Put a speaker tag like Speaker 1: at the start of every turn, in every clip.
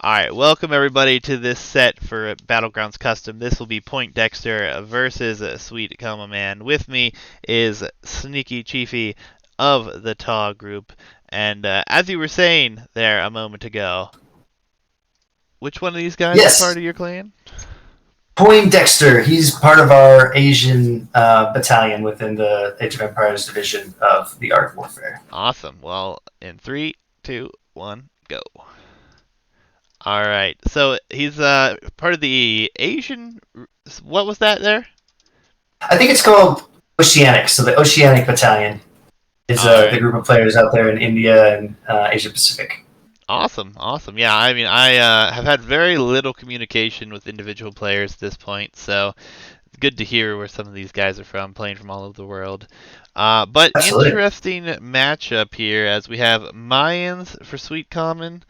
Speaker 1: Alright, welcome everybody to this set for Battlegrounds Custom. This will be Poindexter versus Sweetcoman. With me is Sneakychiefy of the TAW group. And as you were saying there a moment ago, which one of these guys is part
Speaker 2: Yes,
Speaker 1: of your clan?
Speaker 2: Poindexter. He's part of our Asian battalion within the Age of Empires division of the Art of Warfare.
Speaker 1: Awesome. Well, in 3, 2, 1, go. Alright, so he's part of the Asian. What was that there?
Speaker 2: I think it's called Oceanic. So the Oceanic Battalion is the
Speaker 1: Alright.
Speaker 2: group of players out there in India and Asia Pacific.
Speaker 1: Awesome, awesome. Yeah, I mean, I have had very little communication with individual players at this point, so it's good to hear where some of these guys are from, playing from all over the world. But
Speaker 2: Absolutely.
Speaker 1: interesting matchup here, as we have Mayans for Sweetcoman,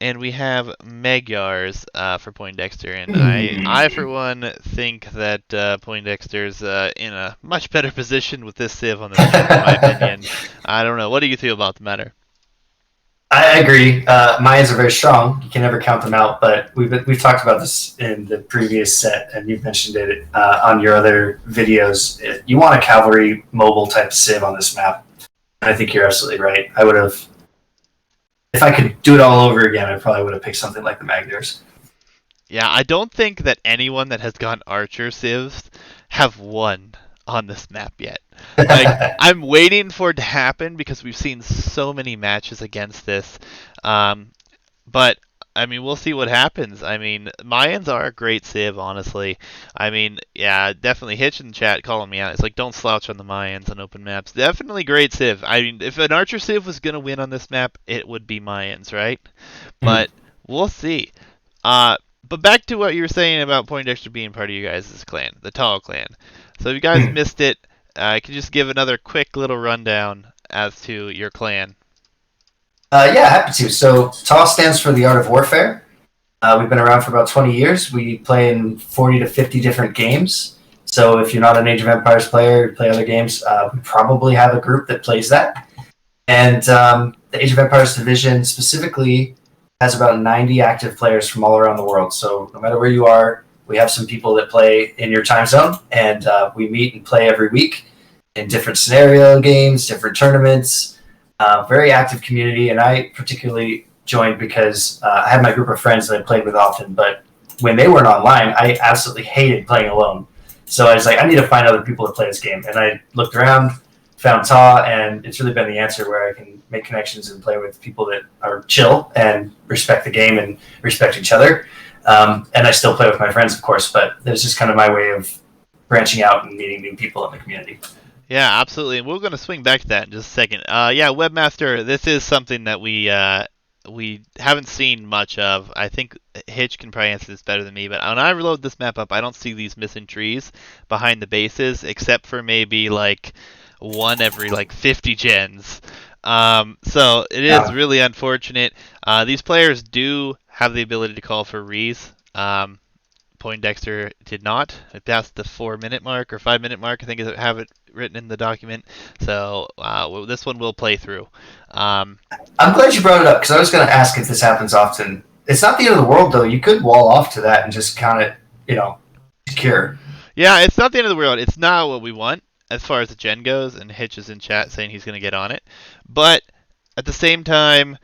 Speaker 1: and we have Magyars for Poindexter. And I for one, think that Poindexter's in a much better position with this Civ on this map, in my opinion. I don't know. What do you feel about the matter?
Speaker 2: I agree. Mayans are very strong. You can never count them out. But we've talked about this in the previous set, and you've mentioned it on your other videos. You want a cavalry mobile type civ on this map. And I think you're absolutely right. I would have, if I could do it all over again, I probably would have picked something like the Magyars.
Speaker 1: Yeah, I don't think that anyone that has gone Archer civs have won on this map yet. Like, I'm waiting for it to happen because we've seen so many matches against this. But I mean, we'll see what happens. I mean, Mayans are a great civ, honestly. I mean, yeah, definitely Hitch in the chat calling me out. It's like, don't slouch on the Mayans on open maps. Definitely great civ. I mean, if an Archer civ was gonna win on this map, it would be Mayans, right?
Speaker 2: Mm.
Speaker 1: But we'll see. Uh, but back to what you were saying about Poindexter being part of you guys' clan, the Tall clan. So if you guys
Speaker 2: Mm.
Speaker 1: missed it, I can just give another quick little rundown as to your clan.
Speaker 2: Yeah, happy to. So TOS stands for the Art of Warfare. We've been around for about 20 years. We play in 40 to 50 different games. So if you're not an Age of Empires player, you play other games, we probably have a group that plays that. And the Age of Empires division specifically has about 90 active players from all around the world. So no matter where you are, we have some people that play in your time zone, and we meet and play every week in different scenario games, different tournaments. Very active community, and I particularly joined because I had my group of friends that I played with often, but when they weren't online, I absolutely hated playing alone. So I was like, I need to find other people to play this game. And I looked around, found TAW, and it's really been the answer where I can make connections and play with people that are chill and respect the game and respect each other. And I still play with my friends, of course, but there's just kind of my way of branching out and meeting new people in the community.
Speaker 1: Yeah, absolutely. And we're going to swing back to that in just a second. Yeah, Webmaster, this is something that we haven't seen much of. I think Hitch can probably answer this better than me, but when I reload this map up, I don't see these missing trees behind the bases, except for maybe like one every like 50 gens. So it is
Speaker 2: Yeah.
Speaker 1: really unfortunate. These players do have the ability to call for rees. Poindexter did not. It passed the 4 minute mark or 5 minute mark. I think I have it written in the document. So this one will play through.
Speaker 2: I'm glad you brought it up because I was going to ask if this happens often. It's not the end of the world, though. You could wall off to that and just count it, secure.
Speaker 1: Yeah, it's not the end of the world. It's not what we want as far as the gen goes, and Hitch is in chat saying he's going to get on it. But at the same time,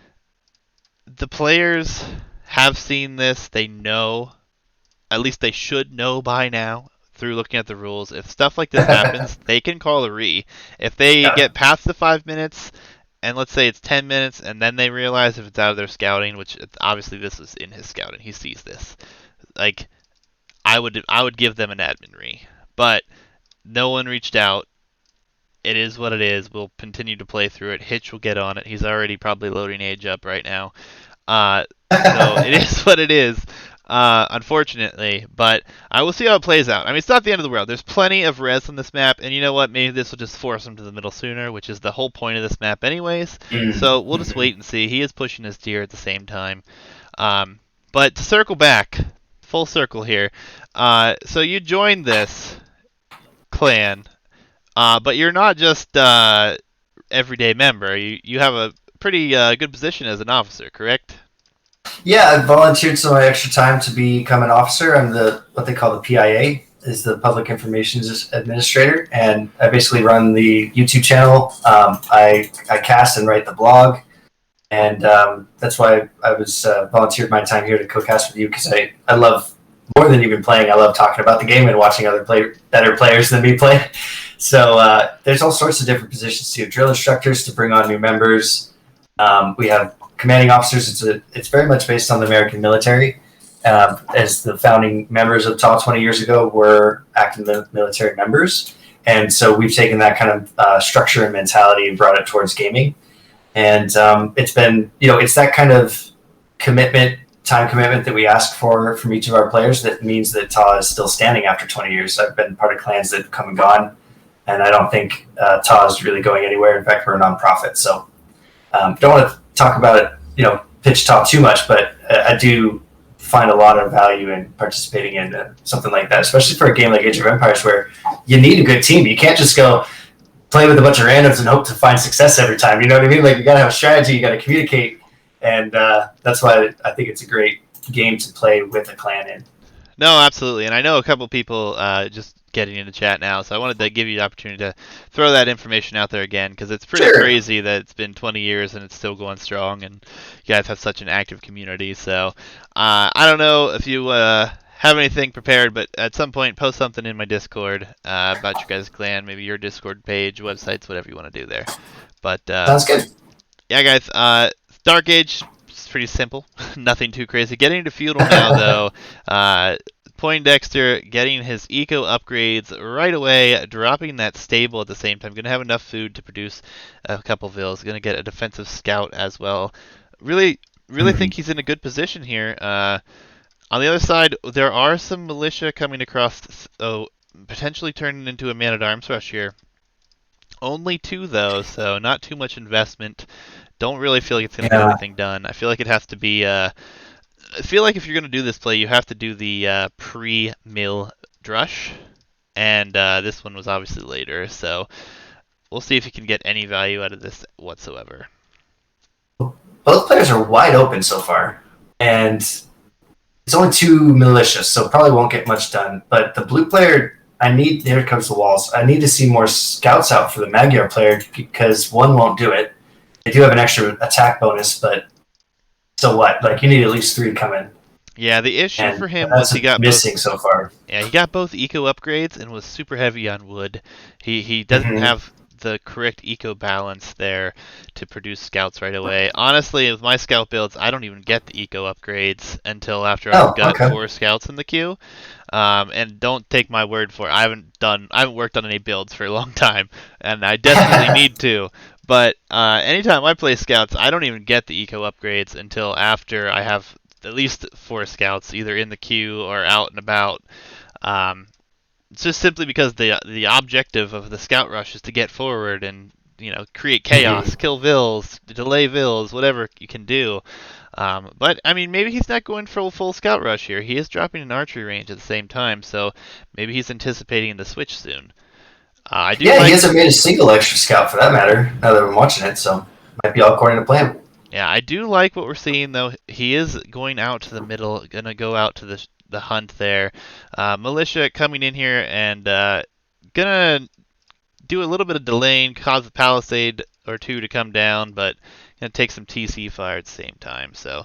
Speaker 1: the players have seen this. They know, at least they should know by now through looking at the rules. If stuff like this happens, they can call a re. If they
Speaker 2: Yeah.
Speaker 1: get past the 5 minutes, and let's say it's 10 minutes, and then they realize if it's out of their scouting, which obviously this is in his scouting, he sees this. Like, I would give them an admin re, but no one reached out. It is what it is. We'll continue to play through it. Hitch will get on it. He's already probably loading Age up right now. Uh, so it is what it is, unfortunately. But I will see how it plays out. I mean, it's not the end of the world. There's plenty of res on this map, and you know what? Maybe this will just force him to the middle sooner, which is the whole point of this map, anyways. So we'll just wait and see. He is pushing his deer at the same time. But to circle back, full circle here. So you joined this clan, but you're not just everyday member. You have a pretty good position as an officer, correct?
Speaker 2: Yeah, I volunteered some of my extra time to become an officer. I'm the what they call the PIA, is the Public Information Administrator, and I basically run the YouTube channel. I cast and write the blog, and that's why I was volunteered my time here to co-cast with you because I love more than even playing. I love talking about the game and watching other better players than me play. So there's all sorts of different positions too. Drill instructors to bring on new members. We have commanding officers. It's very much based on the American military. As the founding members of TAW 20 years ago were active military members, and so we've taken that kind of structure and mentality and brought it towards gaming. And it's been, it's that kind of time commitment that we ask for from each of our players that means that TAW is still standing after 20 years. I've been part of clans that have come and gone, and I don't think TAW is really going anywhere. In fact, we're a nonprofit, so don't want to talk about it, pitch TAW too much, but I do find a lot of value in participating in something like that, especially for a game like Age of Empires where you need a good team. You can't just go play with a bunch of randoms and hope to find success every time. You know what I mean? Like, you got to have a strategy, you got to communicate, and that's why I think it's a great game to play with a clan in.
Speaker 1: No, absolutely. And I know a couple people just getting into chat now, so I wanted to give you the opportunity to throw that information out there again, because it's pretty crazy that it's been 20 years and it's still going strong, and you guys have such an active community. So I don't know if you have anything prepared, but at some point post something in my Discord about your guys' clan, maybe your Discord page, websites, whatever you want to do there. But
Speaker 2: Sounds good.
Speaker 1: Yeah, guys, Dark Age, it's pretty simple. Nothing too crazy. Getting into Feudal now, though. Poindexter getting his eco upgrades right away, dropping that stable at the same time. Going to have enough food to produce a couple vills. Going to get a defensive scout as well. Really think he's in a good position here. On the other side, there are some militia coming across, potentially turning into a man-at-arms rush here. Only 2, though, so not too much investment. Don't really feel like it's going to get anything done. I feel like it has to be... I feel like if you're going to do this play, you have to do the pre-mill drush, and this one was obviously later, so we'll see if you can get any value out of this whatsoever.
Speaker 2: Both players are wide open so far, and it's only 2 militia, so probably won't get much done. But the blue player, here comes the walls. I need to see more scouts out for the Magyar player because 1 won't do it. They do have an extra attack bonus, but so what? Like, you need at least 3 coming.
Speaker 1: Yeah, the issue for him was he got
Speaker 2: missing so far.
Speaker 1: Yeah, he got both eco upgrades and was super heavy on wood. He doesn't have the correct eco balance there to produce scouts right away. Honestly, with my scout builds, I don't even get the eco upgrades until after I've got 4 scouts in the queue. And don't take my word for it. I haven't worked on any builds for a long time, and I desperately need to. But anytime I play scouts, I don't even get the eco upgrades until after I have at least 4 scouts, either in the queue or out and about. It's just simply because the objective of the scout rush is to get forward and create chaos, kill vills, delay vills, whatever you can do. But I mean, maybe he's not going for a full scout rush here. He is dropping an archery range at the same time, so maybe he's anticipating the switch soon.
Speaker 2: He hasn't made a single extra scout for that matter. Now that I'm watching it, so might be all according to plan.
Speaker 1: Yeah, I do like what we're seeing though. He is going out to the middle, gonna go out to the hunt there. Militia coming in here and gonna do a little bit of delaying, cause a palisade or 2 to come down, but gonna take some TC fire at the same time. So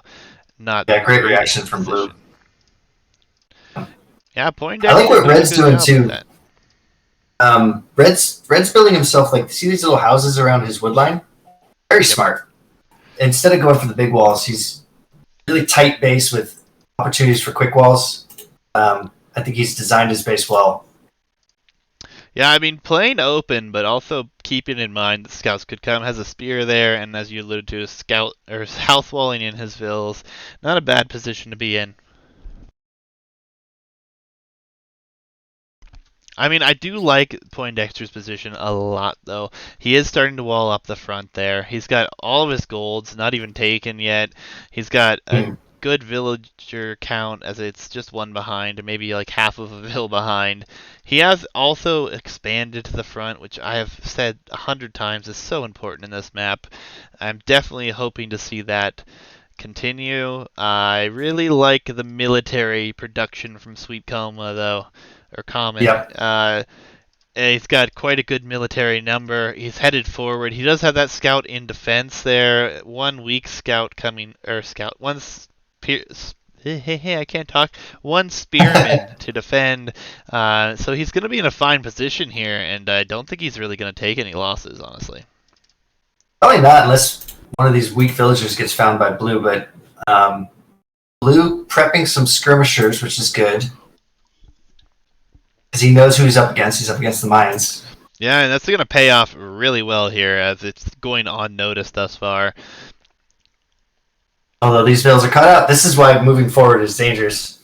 Speaker 1: not
Speaker 2: great reaction from blue.
Speaker 1: Yeah, Poindexter.
Speaker 2: I like what red's doing too. Red's building himself, like, see these little houses around his woodline? Very smart. Instead of going for the big walls, he's really tight base with opportunities for quick walls. I think he's designed his base well.
Speaker 1: Yeah, I mean, playing open, but also keeping in mind that scouts could come. Has a spear there, and as you alluded to, a scout or house walling in his vills. Not a bad position to be in. I mean, I do like Poindexter's position a lot, though. He is starting to wall up the front there. He's got all of his golds, not even taken yet. He's got a good villager count, as it's just 1 behind, or maybe like half of a vill behind. He has also expanded to the front, which I have said 100 times is so important in this map. I'm definitely hoping to see that Continue. I really like the military production from Sweetcoma, though, or Common.
Speaker 2: Yep.
Speaker 1: He's got quite a good military number. He's headed forward. He does have that scout in defense there. One weak scout coming, or scout, hey, I can't talk. One spearman to defend. So he's going to be in a fine position here, and I don't think he's really going to take any losses, honestly.
Speaker 2: Probably not, unless one of these weak villagers gets found by blue. But blue prepping some skirmishers, which is good. Because he knows who he's up against. He's up against the Mayans.
Speaker 1: Yeah, and that's going to pay off really well here, as it's going unnoticed thus far.
Speaker 2: Although these villas are cut out, this is why moving forward is dangerous.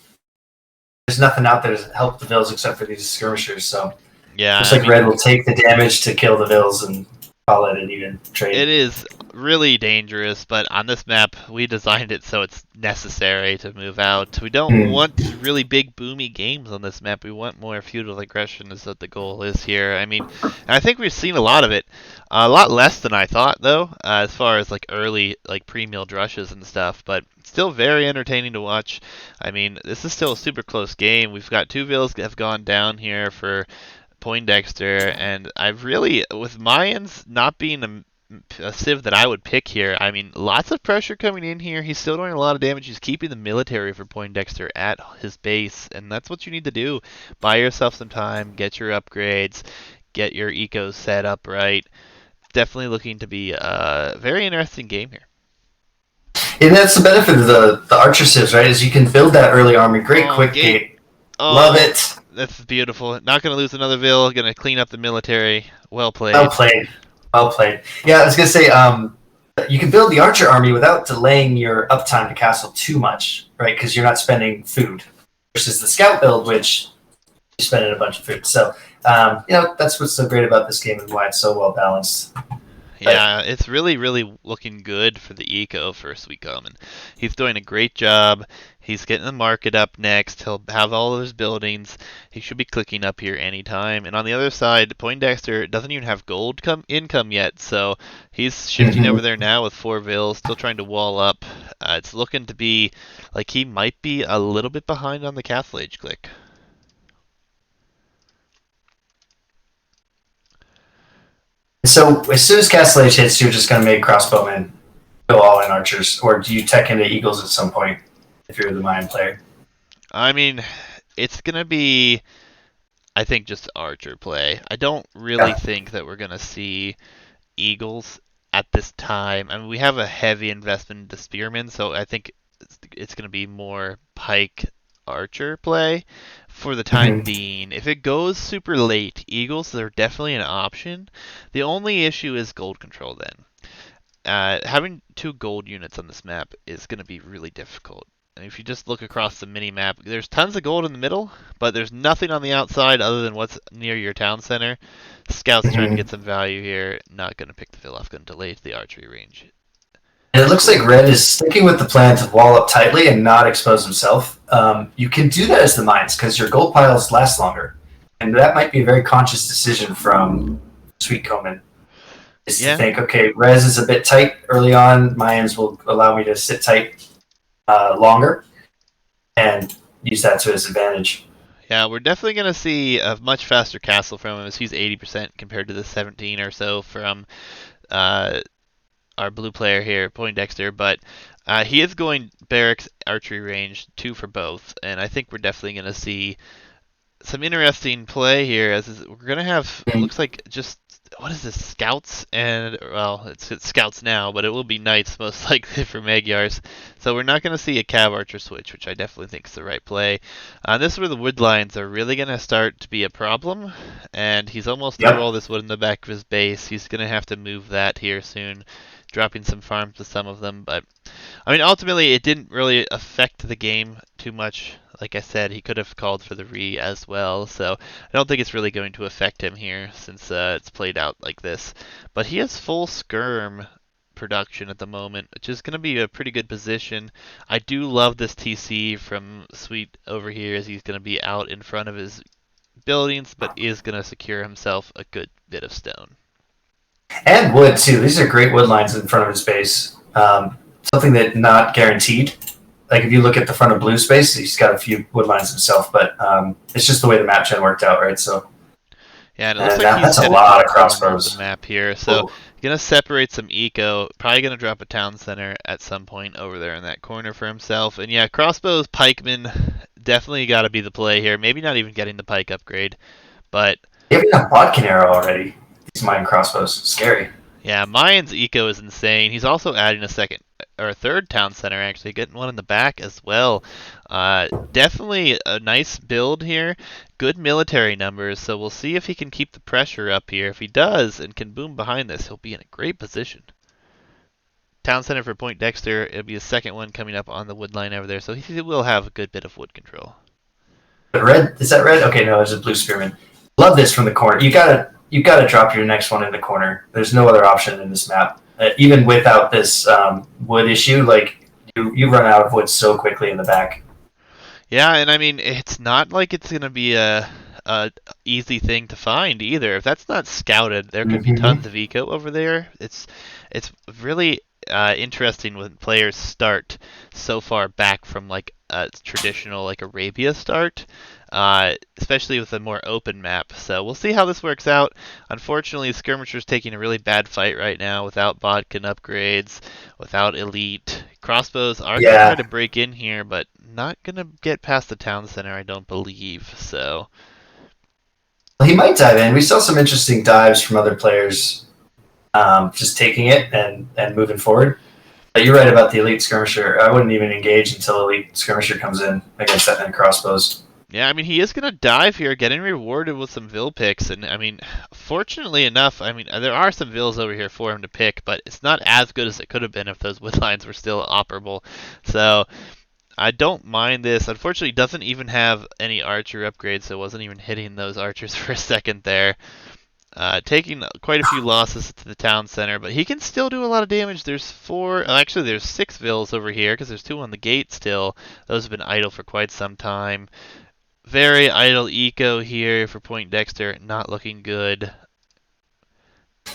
Speaker 2: There's nothing out there to help the villas except for these skirmishers. So
Speaker 1: Yeah,
Speaker 2: looks like Red will take the damage to kill the villas and call it an even trade.
Speaker 1: it is really dangerous, but on this map, we designed it so it's necessary to move out. We don't want really big boomy games on this map. We want more feudal aggression is what the goal is here. I mean, I think we've seen a lot of it. A lot less than I thought, though, as far as like early like pre-milled rushes and stuff, but still very entertaining to watch. I mean, this is still a super close game. We've got two villas that have gone down here for Poindexter, and I've really, with Mayans not being a civ that I would pick here, I mean, lots of pressure coming in here. He's still doing a lot of damage. He's keeping the military for Poindexter at his base, and that's what you need to do. Buy yourself some time, get your upgrades, get your ecos set up right. Definitely looking to be a very interesting game here.
Speaker 2: And that's the benefit of the archer civs, right? Is you can build that early army. Great quick gate. Love it.
Speaker 1: That's beautiful. Not going to lose another Ville. Going to clean up the military. Well played.
Speaker 2: Well played. Well played. Yeah, I was going to say, you can build the archer army without delaying your uptime to castle too much, right? Because you're not spending food. Versus the scout build, which you're spending a bunch of food. So, that's what's so great about this game and why it's so well balanced.
Speaker 1: Yeah, it's really, really looking good for the eco for Sweetcoman. He's doing a great job. He's getting the market up next. He'll have all of his buildings. He should be clicking up here anytime. And on the other side, Poindexter doesn't even have gold income yet, so he's shifting over there now with 4 vills, still trying to wall up. It's looking to be like he might be a little bit behind on the Castle Age click.
Speaker 2: So as soon as Castle Age hits, you're just going to make crossbowmen go all in archers, or do you tech into eagles at some point if you're the Mayan player?
Speaker 1: I mean, it's going to be, I think, just archer play. I don't really think that we're going to see eagles at this time. I mean, we have a heavy investment into spearmen, so I think it's going to be more pike archer play for the time being. If it goes super late, eagles are definitely an option. The only issue is gold control then. Having 2 gold units on this map is going to be really difficult. And if you just look across the mini-map, there's tons of gold in the middle, but there's nothing on the outside other than what's near your town center. Scouts trying to get some value here, not going to pick the fill off, going to delay to the archery range.
Speaker 2: And it looks like Red is sticking with the plan to wall up tightly and not expose himself. You can do that as the mines because your gold piles last longer. And that might be a very conscious decision from Sweetcoman. Is to think, okay, Res is a bit tight early on. Mayans will allow me to sit tight longer and use that to his advantage.
Speaker 1: Yeah, we're definitely going to see a much faster castle from him as he's 80% compared to the 17 or so from our blue player here, Poindexter, but he is going barracks archery range 2 for both, and I think we're definitely going to see some interesting play here as we're going to have, it looks like just, what is this, scouts, and, well, it's scouts now, but it will be knights most likely for Magyars, so we're not going to see a cav archer switch, which I definitely think is the right play. This is where the wood lines are really going to start to be a problem, and he's almost through all this wood in the back of his base. He's going to have to move that here soon, dropping some farms to some of them, but I mean, ultimately it didn't really affect the game too much. Like I said, he could have called for the re as well, so I don't think it's really going to affect him here since it's played out like this. But he has full skirm production at the moment, which is going to be a pretty good position. I do love this TC from Sweet over here as he's going to be out in front of his buildings, but is going to secure himself a good bit of stone.
Speaker 2: And wood, too. These are great wood lines in front of his base. something that not guaranteed. Like if you look at the front of blue space, he's got a few wood lines himself, but it's just the way the map gen worked out, right? So
Speaker 1: Yeah, and it looks like he's
Speaker 2: that's a
Speaker 1: headed
Speaker 2: lot
Speaker 1: to
Speaker 2: of
Speaker 1: the corner of
Speaker 2: crossbows.
Speaker 1: the map here. So
Speaker 2: Ooh.
Speaker 1: gonna separate some eco. Probably gonna drop a town center at some point over there in that corner for himself. And yeah, crossbows, pikemen, definitely got to be the play here. Maybe not even getting the pike upgrade, but
Speaker 2: Even a bodkin arrow already. These mine crossbows, scary.
Speaker 1: yeah, Mayan's eco is insane. He's also adding a second or a third town center, actually getting one in the back as well. Definitely a nice build here. Good military numbers, so we'll see if he can keep the pressure up here. If he does and can boom behind this, he'll be in a great position. Town center for Poindexter. It'll be a second one coming up on the wood line over there, so he will have a good bit of wood control.
Speaker 2: But red, is that red? Okay, no, there's a blue spearman. Love this from the corner. You gotta drop your next one in the corner. There's no other option in this map. Even without this wood issue, like you run out of wood so quickly in the back.
Speaker 1: Yeah, and I mean, it's not like it's gonna be a easy thing to find either. If that's not scouted, there could be tons of eco over there. It's really interesting when players start so far back from like a traditional like Arabia start, especially with a more open map. So we'll see how this works out. Unfortunately, Skirmisher's taking a really bad fight right now without Bodkin upgrades, without elite. Crossbows are going to try to break in here, but not going to get past the town center, I don't believe. So
Speaker 2: He might dive in. We saw some interesting dives from other players, just taking it and moving forward. But you're right about the elite skirmisher. I wouldn't even engage until elite skirmisher comes in against that many crossbows.
Speaker 1: yeah, I mean, he is going to dive here, getting rewarded with some Vil picks. And, I mean, fortunately enough, I mean, there are some Vils over here for him to pick, but it's not as good as it could have been if those wood lines were still operable. So I don't mind this. Unfortunately, he doesn't even have any archer upgrades, so wasn't even hitting those archers for a second there. Taking quite a few losses to the town center, but he can still do a lot of damage. There's actually there's 6 Vils over here, because there's 2 on the gate still. Those have been idle for quite some time. Very idle eco here for Poindexter, not looking good.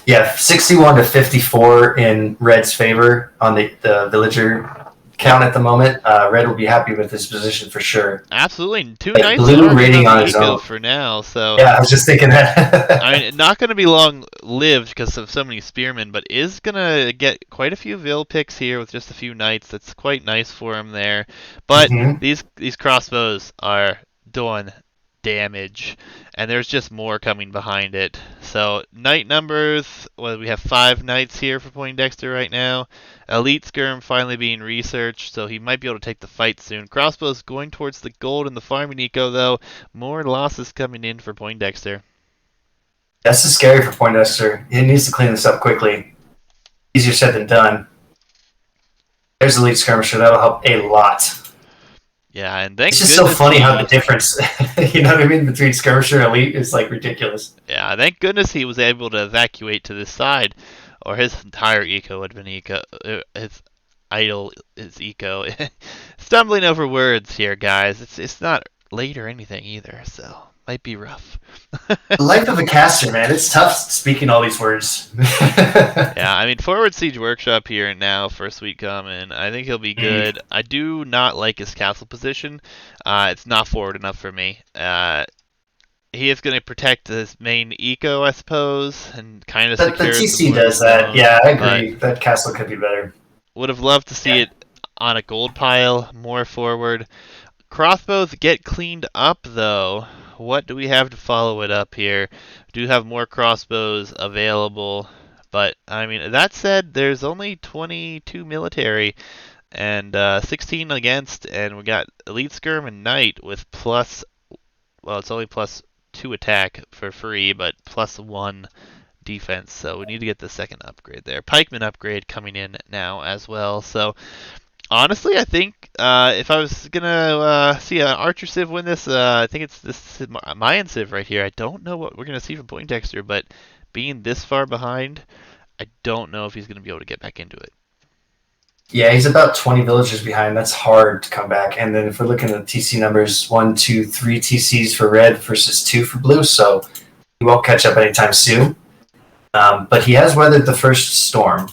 Speaker 2: Yeah, 61 to 54 in Red's favor on the villager count at the moment. Red will be happy with his position for sure.
Speaker 1: Absolutely, 2
Speaker 2: Like,
Speaker 1: nice
Speaker 2: blue rating on his
Speaker 1: eco
Speaker 2: own
Speaker 1: for now. So
Speaker 2: yeah, I was just thinking that.
Speaker 1: I mean, not going to be long lived because of so many spearmen, but is going to get quite a few Vil picks here with just a few knights. That's quite nice for him there. But these crossbows are doing damage, and there's just more coming behind it. So knight numbers, well, we have 5 knights here for Poindexter right now. Elite skirm finally being researched, so he might be able to take the fight soon. Crossbows going towards the gold and the farming eco, though. More losses coming in for Poindexter.
Speaker 2: This is scary for Poindexter. He needs to clean this up quickly. Easier said than done. There's elite skirmisher. That'll help a lot.
Speaker 1: Yeah, and thank
Speaker 2: it's just so funny how the difference, you know what I mean, between skirmisher and elite is like ridiculous.
Speaker 1: Yeah, thank goodness he was able to evacuate to this side, or his entire eco would have been eco. His idle is eco. Stumbling over words here, guys. It's not late or anything either, so might be rough.
Speaker 2: The life of a caster, man. It's tough speaking all these words.
Speaker 1: Yeah, I mean, forward siege workshop here now for Sweetcoman. I think he'll be good. I do not like his castle position. It's not forward enough for me. He is going to protect his main eco, I suppose, and kind of secure
Speaker 2: the TC does that. Yeah, I agree. That castle could be better.
Speaker 1: Would have loved to see it on a gold pile, more forward. Crossbows get cleaned up, though. What do we have to follow it up here? Do have more crossbows available, but I mean, that said, there's only 22 military and 16 against, and we got elite skirm and knight with plus, well, it's only plus 2 attack for free, but plus 1 defense, so we need to get the second upgrade there. Pikeman upgrade coming in now as well, so honestly, I think if I was gonna see an Archer Civ win this, I think it's this Mayan Civ right here. I don't know what we're gonna see from Poindexter, but being this far behind, I don't know if he's gonna be able to get back into it.
Speaker 2: Yeah, he's about 20 villagers behind. That's hard to come back. And then if we're looking at the TC numbers, 1, 2, 3 TCs for red versus 2 for blue, so he won't catch up anytime soon. But he has weathered the first storm.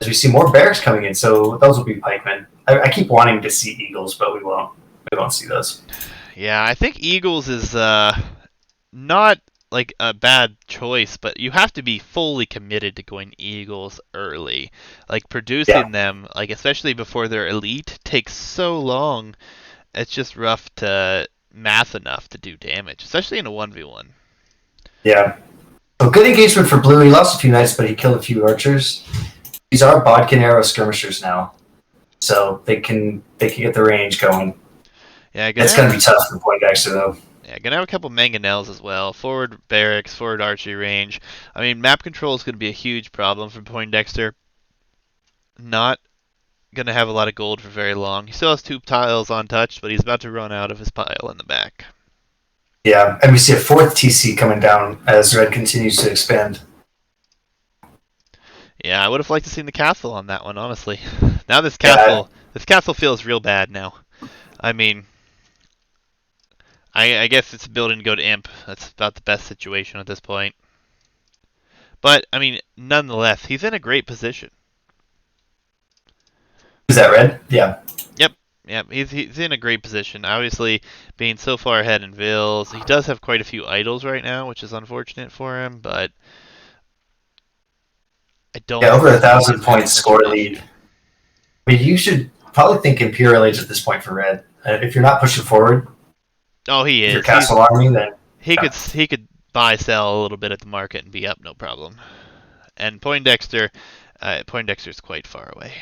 Speaker 2: as we see more barracks coming in. So those will be pikemen. I keep wanting to see eagles, but we won't. We won't see those.
Speaker 1: Yeah, I think Eagles is not like a bad choice, but you have to be fully committed to going Eagles early. Like
Speaker 2: Yeah,
Speaker 1: producing them, like especially before they're elite, takes so long. It's just rough to math enough to do damage, especially in a 1v1.
Speaker 2: yeah. So good engagement for Blue. He lost a few knights, but he killed a few archers. These are bodkin arrow skirmishers now, so they can get the range going.
Speaker 1: Yeah, gonna
Speaker 2: It's going
Speaker 1: have
Speaker 2: to be tough for Poindexter though.
Speaker 1: yeah, gonna have a couple mangonels as well. Forward barracks, forward archery range. I mean, map control is gonna be a huge problem for Poindexter. Not gonna have a lot of gold for very long. He still has 2 tiles untouched, but he's about to run out of his pile in the back.
Speaker 2: Yeah, and we see a fourth TC coming down as Red continues to expand.
Speaker 1: Yeah, I would have liked to seen the castle on that one, honestly. Now
Speaker 2: Yeah,
Speaker 1: this castle feels real bad now. I mean, I guess it's a building to go to imp. That's about the best situation at this point. But I mean, nonetheless, he's in a great position.
Speaker 2: is that Red? Yeah.
Speaker 1: Yep, yep, he's in a great position. Obviously, being so far ahead in vills, he does have quite a few idols right now, which is unfortunate for him. But I
Speaker 2: Yeah,
Speaker 1: don't
Speaker 2: over
Speaker 1: see him
Speaker 2: 1,000 points
Speaker 1: having much of
Speaker 2: score
Speaker 1: an
Speaker 2: lead.
Speaker 1: issue.
Speaker 2: I mean, you should probably think Imperial Age at this point for Red. If you're not pushing forward
Speaker 1: Oh, he
Speaker 2: with your
Speaker 1: is. He's
Speaker 2: castle army, then yeah.
Speaker 1: he could buy sell a little bit at the market and be up no problem. And Poindexter's quite far away.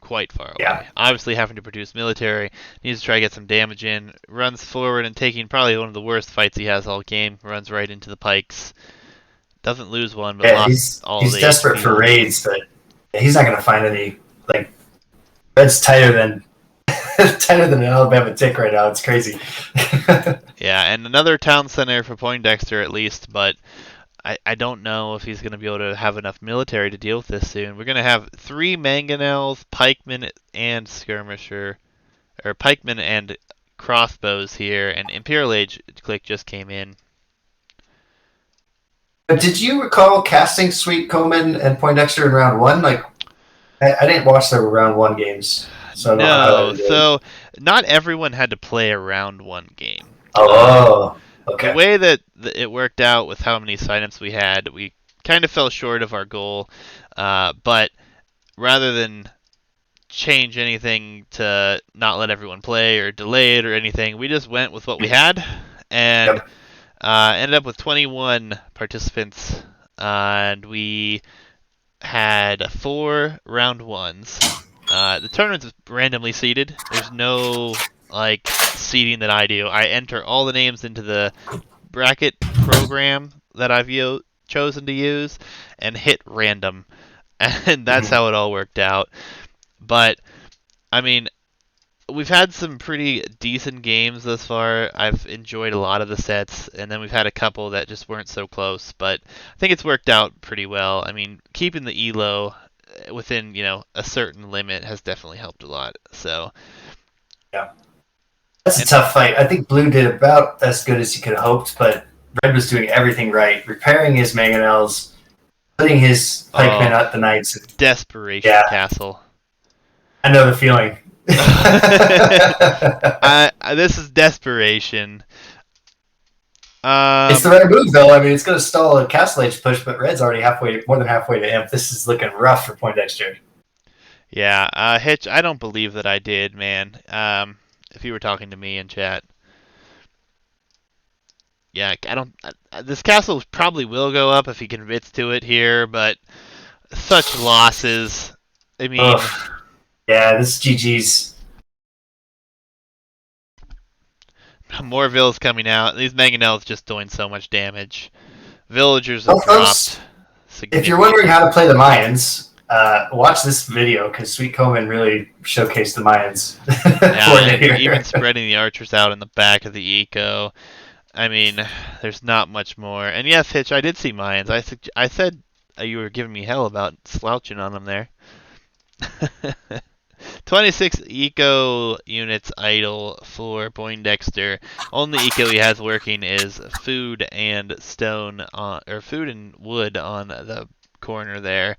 Speaker 1: Quite far
Speaker 2: Yeah.
Speaker 1: away. Obviously, having to produce military, needs to try to get some damage in. Runs forward and taking probably one of the worst fights he has all game. Runs right into the pikes. Doesn't lose one, but
Speaker 2: Yeah,
Speaker 1: lost
Speaker 2: he's
Speaker 1: all
Speaker 2: he's
Speaker 1: the
Speaker 2: desperate
Speaker 1: HP
Speaker 2: for
Speaker 1: on it.
Speaker 2: raids, but he's not going to find any. Like Red's tighter than tighter than an Alabama tick right now. It's crazy.
Speaker 1: Yeah, and another town center for Poindexter at least, but I don't know if he's going to be able to have enough military to deal with this soon. We're going to have 3 mangonels, pikemen, and skirmisher, or pikemen and crossbows here, and Imperial Age click just came in.
Speaker 2: But did you recall casting Sweetcoman and Poindexter in round one? Like I didn't watch the round one games, so I don't know how
Speaker 1: No,
Speaker 2: that did.
Speaker 1: so not everyone had to play a round one game.
Speaker 2: Oh,
Speaker 1: The
Speaker 2: okay.
Speaker 1: way that it worked out with how many signups we had, we kind of fell short of our goal. But rather than change anything to not let everyone play or delay it or anything, we just went with what we had and
Speaker 2: Yep.
Speaker 1: ended up with 21 participants. And we had 4 round 1s. The tournament's randomly seeded. There's no like seeding that I do. I enter all the names into the bracket program that I've chosen to use and hit random, and that's
Speaker 2: Mhm.
Speaker 1: how it all worked out. But I mean, we've had some pretty decent games thus far. I've enjoyed a lot of the sets, and then we've had a couple that just weren't so close. But I think it's worked out pretty well. I mean, keeping the elo within a certain limit has definitely helped a lot. So
Speaker 2: Yeah. That's a
Speaker 1: and
Speaker 2: tough fight. I think Blue did about as good as he could have hoped, but Red was doing everything right, repairing his mangonels, putting his pikemen
Speaker 1: oh,
Speaker 2: at the knights.
Speaker 1: desperation
Speaker 2: Yeah,
Speaker 1: castle.
Speaker 2: I know the feeling.
Speaker 1: This is desperation.
Speaker 2: It's the
Speaker 1: Um,
Speaker 2: right move, though. I mean, it's going to stall a Castle Age push, but Red's already more than halfway to Imp. This is looking rough for Poindexter.
Speaker 1: yeah, Hitch, I don't believe that I did, man. If you were talking to me in chat, yeah, I don't. This castle probably will go up if he commits to it here, but such losses. I mean,
Speaker 2: Ugh. Yeah, this is GG's.
Speaker 1: Moorville's coming out. These mangonels just doing so much damage. Villagers have
Speaker 2: Well,
Speaker 1: dropped
Speaker 2: folks, if you're wondering
Speaker 1: significantly.
Speaker 2: how to play the Mayans, watch this video because Sweetcoman really showcased the Mayans
Speaker 1: Yeah,
Speaker 2: for you
Speaker 1: and even
Speaker 2: here.
Speaker 1: spreading the archers out in the back of the eco. I mean, there's not much more. And yes, Hitch, I did see Mayans. I said you were giving me hell about slouching on them there. 26 eco units idle for Poindexter. Only eco he has working is food and stone or food and wood on the corner there.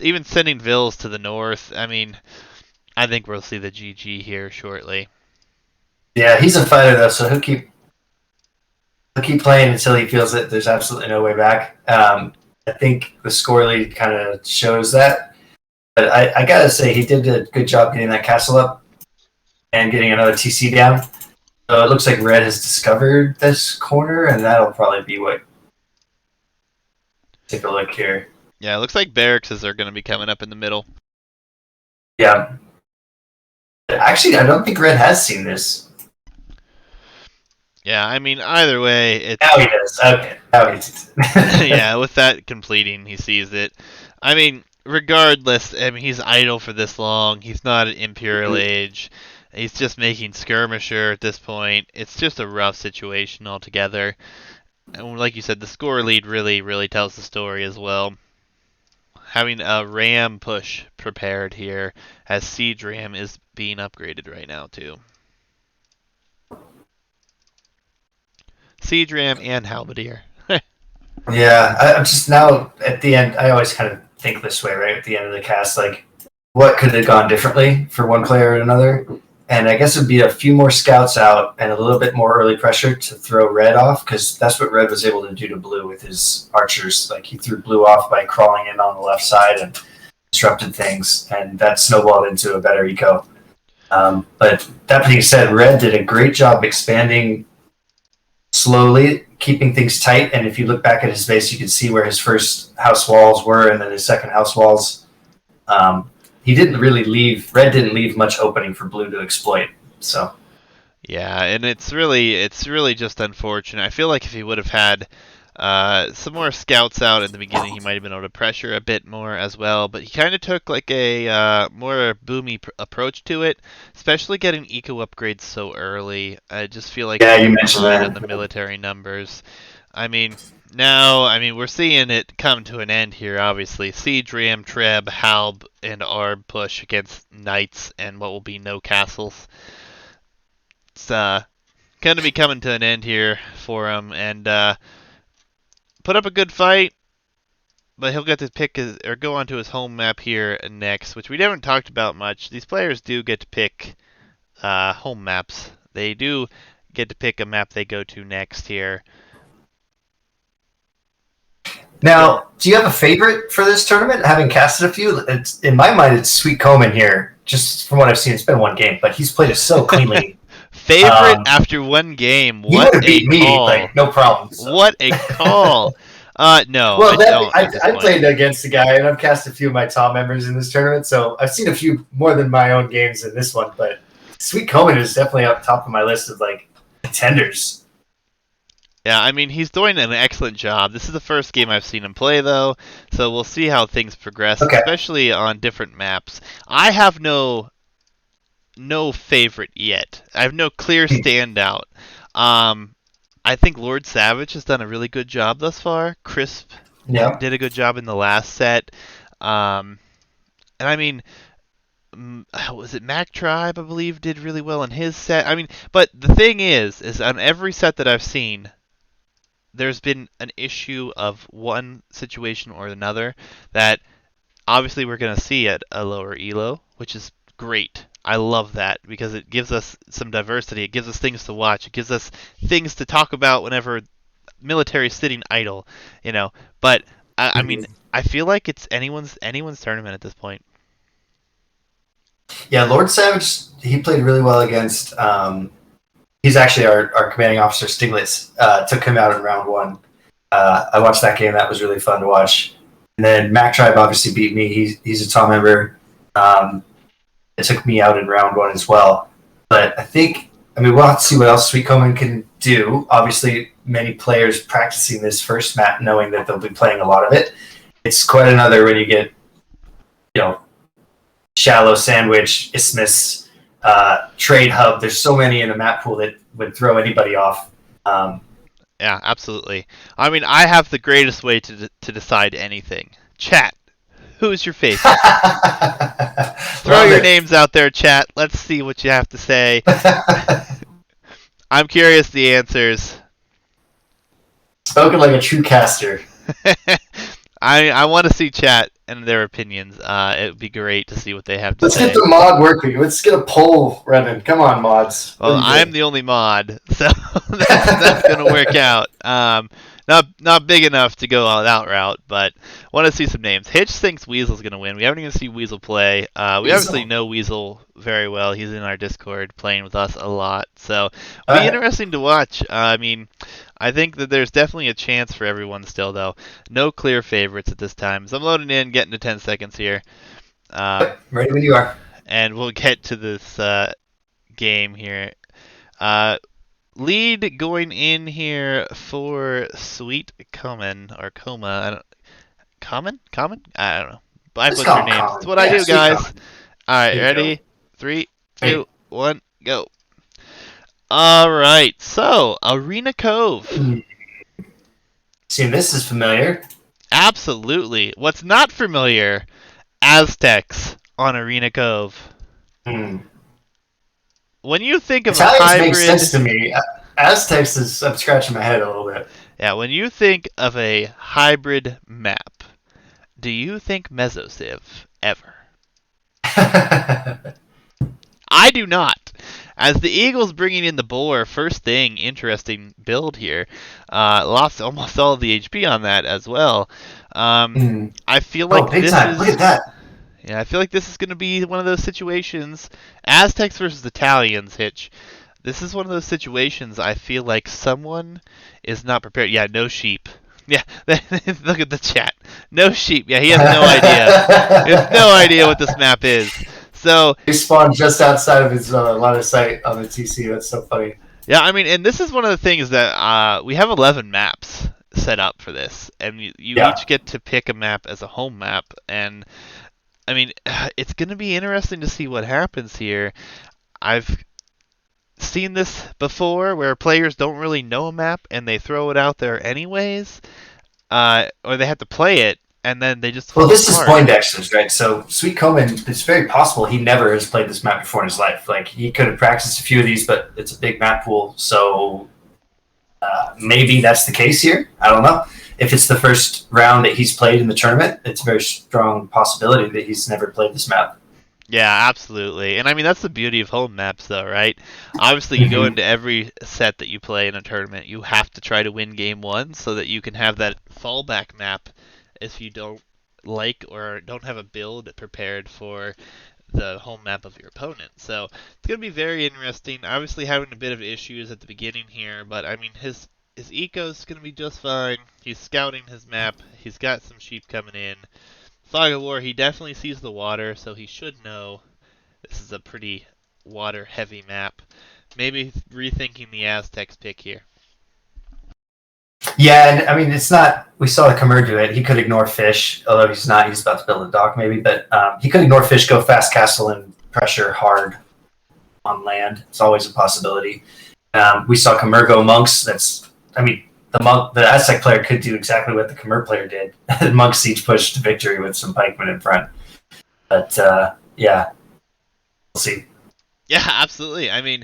Speaker 1: Even sending Vils to the north. I mean, I think we'll see the GG here shortly.
Speaker 2: Yeah, he's a fighter though, so he'll keep playing until he feels that there's absolutely no way back. I think the score lead kind of shows that. But I gotta say, he did a good job getting that castle up and getting another TC down. So it looks like Red has discovered this corner, and that'll probably be what. Take a look here.
Speaker 1: Yeah, it looks like barracks are going to be coming up in the middle.
Speaker 2: Yeah. Actually, I don't think Red has seen this.
Speaker 1: Yeah, I mean, either way, it's...
Speaker 2: Now he does. Okay. Now he does.
Speaker 1: Yeah, with that completing, he sees it. I mean, regardless, I mean, he's idle for this long. He's not at Imperial Age. He's just making skirmisher at this point. It's just a rough situation altogether. And like you said, the score lead really, really tells the story as well. Having a ram push prepared here, as siege ram is being upgraded right now too. Siege ram and halberdier.
Speaker 2: Yeah, I'm just now at the end. I always kind of think this way, right? At the end of the cast, like, what could have gone differently for one player or another? And I guess it'd be a few more scouts out and a little bit more early pressure to throw Red off, because that's what Red was able to do to Blue with his archers. Like, he threw Blue off by crawling in on the left side and disrupted things, and that snowballed into a better eco. But that being said, Red did a great job expanding slowly, keeping things tight. And if you look back at his base, you can see where his first house walls were and then his second house walls. He didn't really leave. Red didn't leave much opening for Blue to exploit. So.
Speaker 1: Yeah, and it's really just unfortunate. I feel like if he would have had some more scouts out in the beginning, he might have been able to pressure a bit more as well. But he kind of took like a more boomy approach to it, especially getting eco upgrades so early. I just feel like
Speaker 2: you mentioned that
Speaker 1: in the military numbers. I mean, now, we're seeing it come to an end here, obviously. Siege Ram, Treb, Halb, and Arb push against Knights and what will be no castles. It's going to be coming to an end here for him, and put up a good fight, but he'll get to pick or go onto his home map here next, which we haven't talked about much. These players do get to pick home maps. They do get to pick a map they go to next here.
Speaker 2: Now, do you have a favorite for this tournament? Having casted a few, in my mind, it's Sweetcoman here. Just from what I've seen, it's been one game, but he's played it so cleanly.
Speaker 1: Favorite after one game? What a
Speaker 2: beat me,
Speaker 1: call!
Speaker 2: like, no problem. So.
Speaker 1: What a call! No.
Speaker 2: Well, I played against a guy, and I've cast a few of my top members in this tournament, so I've seen a few more than my own games in this one. But Sweetcoman is definitely up top of my list of like contenders.
Speaker 1: Yeah, he's doing an excellent job. This is the first game I've seen him play, though, so we'll see how things progress, especially on different maps. I have no favorite yet. I have no clear standout. I think Lord Savage has done a really good job thus far. Crisp did a good job in the last set. And was it Mac Tribe, I believe, did really well in his set. But the thing is on every set that I've seen, there's been an issue of one situation or another that obviously we're going to see at a lower elo, which is great. I love that because it gives us some diversity. It gives us things to watch. It gives us things to talk about whenever military is sitting idle, But I feel like it's anyone's tournament at this point.
Speaker 2: Yeah, Lord Savage, he played really well against. He's actually our commanding officer, Stiglitz. Took him out in round one. I watched that game. That was really fun to watch. And then Mac Tribe obviously beat me. He's a top member. It took me out in round one as well. But I think, we'll have to see what else Sweetcoman can do. Obviously, many players practicing this first map, knowing that they'll be playing a lot of it. It's quite another when you get, Shallow Sandwich, Isthmus, Trade Hub. There's so many in the map pool that would throw anybody off.
Speaker 1: Yeah, absolutely. I have the greatest way to decide anything. Chat. Who's your favorite? Throw your names out there, chat. Let's see what you have to say. I'm curious the answers.
Speaker 2: Spoken like a true caster.
Speaker 1: I want to see chat and their opinions. It would be great to see what they have to
Speaker 2: Let's get
Speaker 1: say.
Speaker 2: the mod working. Let's get a poll running. Come on, mods. What
Speaker 1: Well,
Speaker 2: do you
Speaker 1: I'm
Speaker 2: think?
Speaker 1: the only mod, so that's gonna work out. Not big enough to go on that route, but want to see some names. Hitch thinks Weasel's gonna win. We haven't even seen Weasel play. We obviously
Speaker 2: Weasel.
Speaker 1: know Weasel very well. He's in our Discord playing with us a lot, so
Speaker 2: All
Speaker 1: it'll be
Speaker 2: right.
Speaker 1: interesting to watch. I mean, I think that there's definitely a chance for everyone still, though. No clear favorites at this time. So I'm loading in, getting to 10 seconds here, um,
Speaker 2: Ready when you are.
Speaker 1: and we'll get to this game here. Uh, Lead going in here for Sweetcoman or Coma. I don't Common? I don't know. But I
Speaker 2: Let's
Speaker 1: butcher
Speaker 2: call him
Speaker 1: names. It's
Speaker 2: Colin.
Speaker 1: what I
Speaker 2: Yeah,
Speaker 1: do,
Speaker 2: sweet
Speaker 1: guys.
Speaker 2: Colin.
Speaker 1: All right,
Speaker 2: There you go.
Speaker 1: ready? Three, two,
Speaker 2: Hey.
Speaker 1: one, go. All right. So Arena Cove.
Speaker 2: See, this is familiar.
Speaker 1: Absolutely. What's not familiar? Aztecs on Arena Cove.
Speaker 2: Hmm.
Speaker 1: When you think of a
Speaker 2: Italians make sense to
Speaker 1: hybrid,
Speaker 2: me. Aztecs is, I'm scratching my head a little bit.
Speaker 1: yeah, when you think of a hybrid map, do you think Mesosiv ever? I do not. As the Eagles bringing in the bowler, first thing, interesting build here. Lost almost all of the HP on that as well.
Speaker 2: Hmm.
Speaker 1: I feel
Speaker 2: Oh,
Speaker 1: like
Speaker 2: big
Speaker 1: this
Speaker 2: time. Look at
Speaker 1: is,
Speaker 2: that.
Speaker 1: yeah, I feel like this is going to be one of those situations. Aztecs versus Italians, Hitch. This is one of those situations. I feel like someone is not prepared. Yeah, no sheep. Yeah, look at the chat. No sheep. Yeah, he has no idea. He has no idea what this map is. So
Speaker 2: He spawned just outside of his line of sight on the TC. That's so funny.
Speaker 1: yeah, I mean, and this is one of the things that we have 11 maps set up for this, and you
Speaker 2: Yeah.
Speaker 1: each get to pick a map as a home map, and I mean, it's going to be interesting to see what happens here. I've seen this before where players don't really know a map and they throw it out there anyways, or they have to play it and then they just
Speaker 2: Well,
Speaker 1: fall
Speaker 2: this is
Speaker 1: apart.
Speaker 2: Poindexter's, right? So Sweetcoman, it's very possible he never has played this map before in his life. Like, he could have practiced a few of these, but it's a big map pool. So maybe that's the case here. I don't know. If it's the first round that he's played in the tournament, it's a very strong possibility that he's never played this map.
Speaker 1: Yeah, absolutely. And I mean, that's the beauty of home maps, though, right? Obviously, you go into every set that you play in a tournament, you have to try to win game one so that you can have that fallback map if you don't like or don't have a build prepared for the home map of your opponent. So it's going to be very interesting. Obviously, having a bit of issues at the beginning here, but I mean, his eco's going to be just fine. He's scouting his map. He's got some sheep coming in. Fog of War, he definitely sees the water, so he should know this is a pretty water-heavy map. Maybe rethinking the Aztecs pick here.
Speaker 2: Yeah, and I mean, it's not. We saw the Khmer do it. He could ignore fish, although he's not. He's about to build a dock, maybe. But he could ignore fish, go fast castle, and pressure hard on land. It's always a possibility. We saw Khmer go monks. I mean, the Aztec player could do exactly what the Khmer player did. Monk siege push to victory with some pikemen in front. But yeah, we'll see.
Speaker 1: Yeah, absolutely. I mean,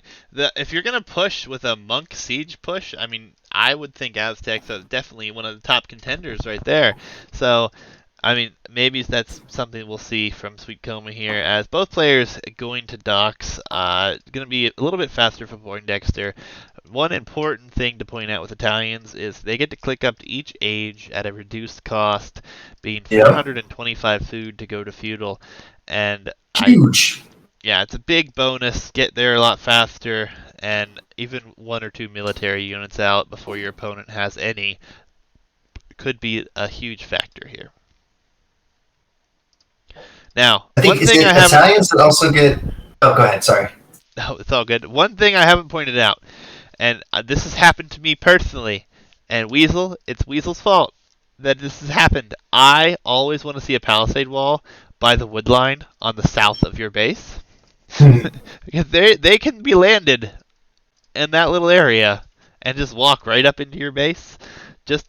Speaker 1: if you're gonna push with a monk siege push, I mean, I would think Aztecs are definitely one of the top contenders right there. So, I mean, maybe that's something we'll see from Sweet Coma here, as both players going to docks. Going to be a little bit faster for Poindexter. One important thing to point out with Italians is they get to click up to each age at a reduced cost, being
Speaker 2: Yeah,
Speaker 1: 425 food to go to feudal, and
Speaker 2: huge.
Speaker 1: yeah, it's a big bonus. Get there a lot faster, and even one or two military units out before your opponent has any could be a huge factor here. Now,
Speaker 2: I
Speaker 1: one
Speaker 2: think is
Speaker 1: thing I
Speaker 2: it
Speaker 1: haven't.
Speaker 2: Italians that also get. Oh, go ahead. Sorry.
Speaker 1: No, it's all good. One thing I haven't pointed out, and this has happened to me personally, and Weasel, it's Weasel's fault that this has happened. I always want to see a palisade wall by the wood line on the south of your base. Because they can be landed in that little area and just walk right up into your base. Just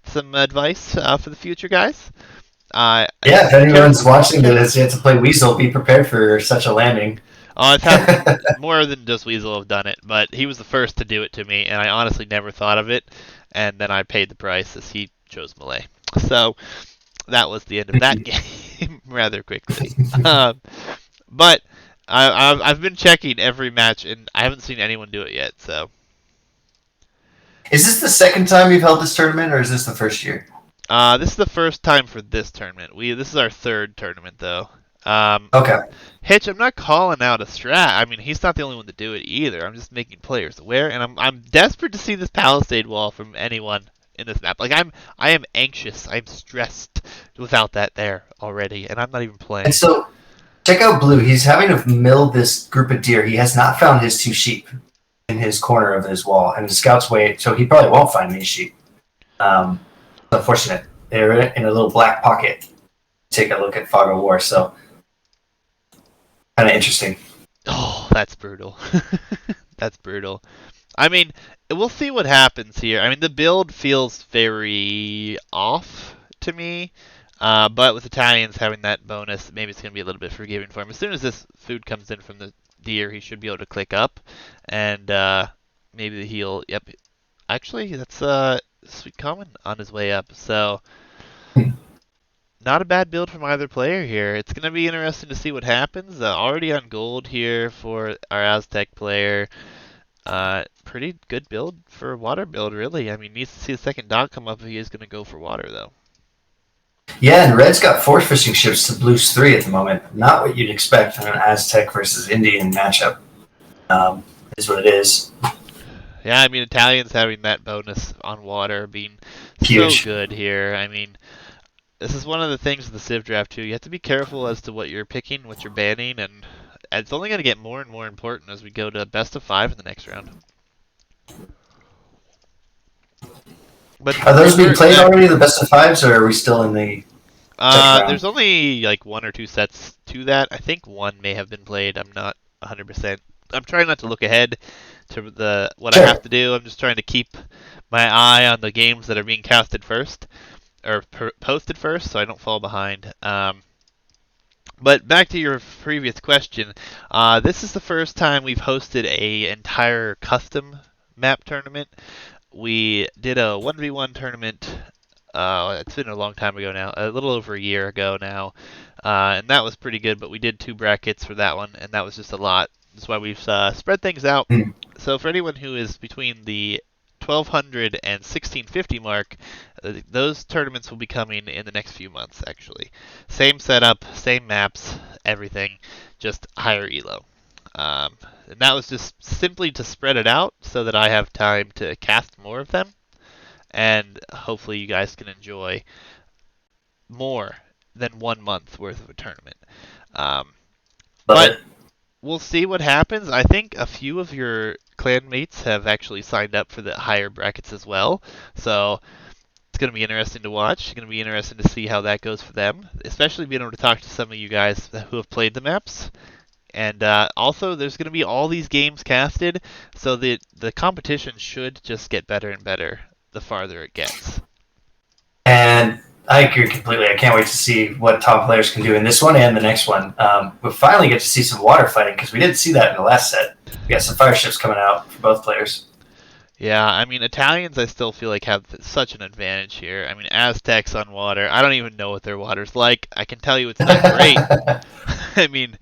Speaker 1: some advice for the future, guys.
Speaker 2: Yeah, if
Speaker 1: Be careful.
Speaker 2: anyone's watching
Speaker 1: Be
Speaker 2: that
Speaker 1: careful.
Speaker 2: has yet to play Weasel, be prepared for such a landing.
Speaker 1: It's happened more than just Weasel have done it, but he was the first to do it to me, and I honestly never thought of it. And then I paid the price as he chose Malay. So that was the end of that game rather quickly. But I've been checking every match, and I haven't seen anyone do it yet. So
Speaker 2: Is this the second time you've held this tournament, or is this the first year?
Speaker 1: this is the first time for this tournament. This is our third tournament though.
Speaker 2: Okay.
Speaker 1: Hitch, I'm not calling out a strat. I mean, he's not the only one to do it either. I'm just making players aware, and I'm desperate to see this palisade wall from anyone in this map. Like I am anxious. I'm stressed without that there already, and I'm not even playing.
Speaker 2: And so, check out Blue. He's having to mill this group of deer. He has not found his 2 sheep in his corner of his wall, and the scouts wait, so he probably won't find these sheep. Unfortunate. They're in a little black pocket. Take a look at Fog of War, so kind of interesting.
Speaker 1: Oh, that's brutal. That's brutal. I mean, we'll see what happens here. I mean, the build feels very off to me, but with Italians having that bonus, maybe it's going to be a little bit forgiving for him. As soon as this food comes in from the deer, he should be able to click up, and maybe he'll. Yep, actually, that's Sweetcoman on his way up. So not a bad build from either player here. It's going to be interesting to see what happens. Already on gold here for our Aztec player. Pretty good build for a water build, really. I mean, needs to see the second dock come up if he is going to go for water, though.
Speaker 2: Yeah, and Red's got 4 fishing ships to Blue's 3 at the moment. Not what you'd expect in an Aztec versus Indian matchup. Is what it is.
Speaker 1: Yeah, I mean, Italians having that bonus on water being
Speaker 2: Huge.
Speaker 1: so good here. I mean, this is one of the things with the Civ draft, too. You have to be careful as to what you're picking, what you're banning, and it's only going to get more and more important as we go to best of 5 in the next round. But
Speaker 2: Are those being played already, the best of 5s, or are we still in the
Speaker 1: there's only like 1 or 2 sets to that. I think 1 may have been played. I'm not 100%. I'm trying not to look ahead to what
Speaker 2: Sure.
Speaker 1: I have to do. I'm just trying to keep my eye on the games that are being casted first or posted first, so I don't fall behind. But back to your previous question, this is the first time we've hosted a entire custom map tournament. We did a 1v1 tournament. It's been a long time ago now, a little over a year ago now, and that was pretty good. But we did 2 brackets for that one, and that was just a lot. That's why we've spread things out. So for anyone who is between the 1200 and 1650 mark, those tournaments will be coming in the next few months, actually. Same setup, same maps, everything, just higher elo. And that was just simply to spread it out so that I have time to cast more of them, and hopefully you guys can enjoy more than 1 month worth of a tournament. But we'll see what happens. I think a few of your clan mates have actually signed up for the higher brackets as well, so it's going to be interesting to watch. It's going to be interesting to see how that goes for them, especially being able to talk to some of you guys who have played the maps. And also, there's going to be all these games casted, so the competition should just get better and better the farther it gets.
Speaker 2: And I agree completely. I can't wait to see what top players can do in this one and the next one. We'll finally get to see some water fighting, because we didn't see that in the last set. We got some fire ships coming out for both players.
Speaker 1: Yeah, I mean, Italians I still feel like have such an advantage here. I mean, Aztecs on water, I don't even know what their water's like. I can tell you it's not great. I mean,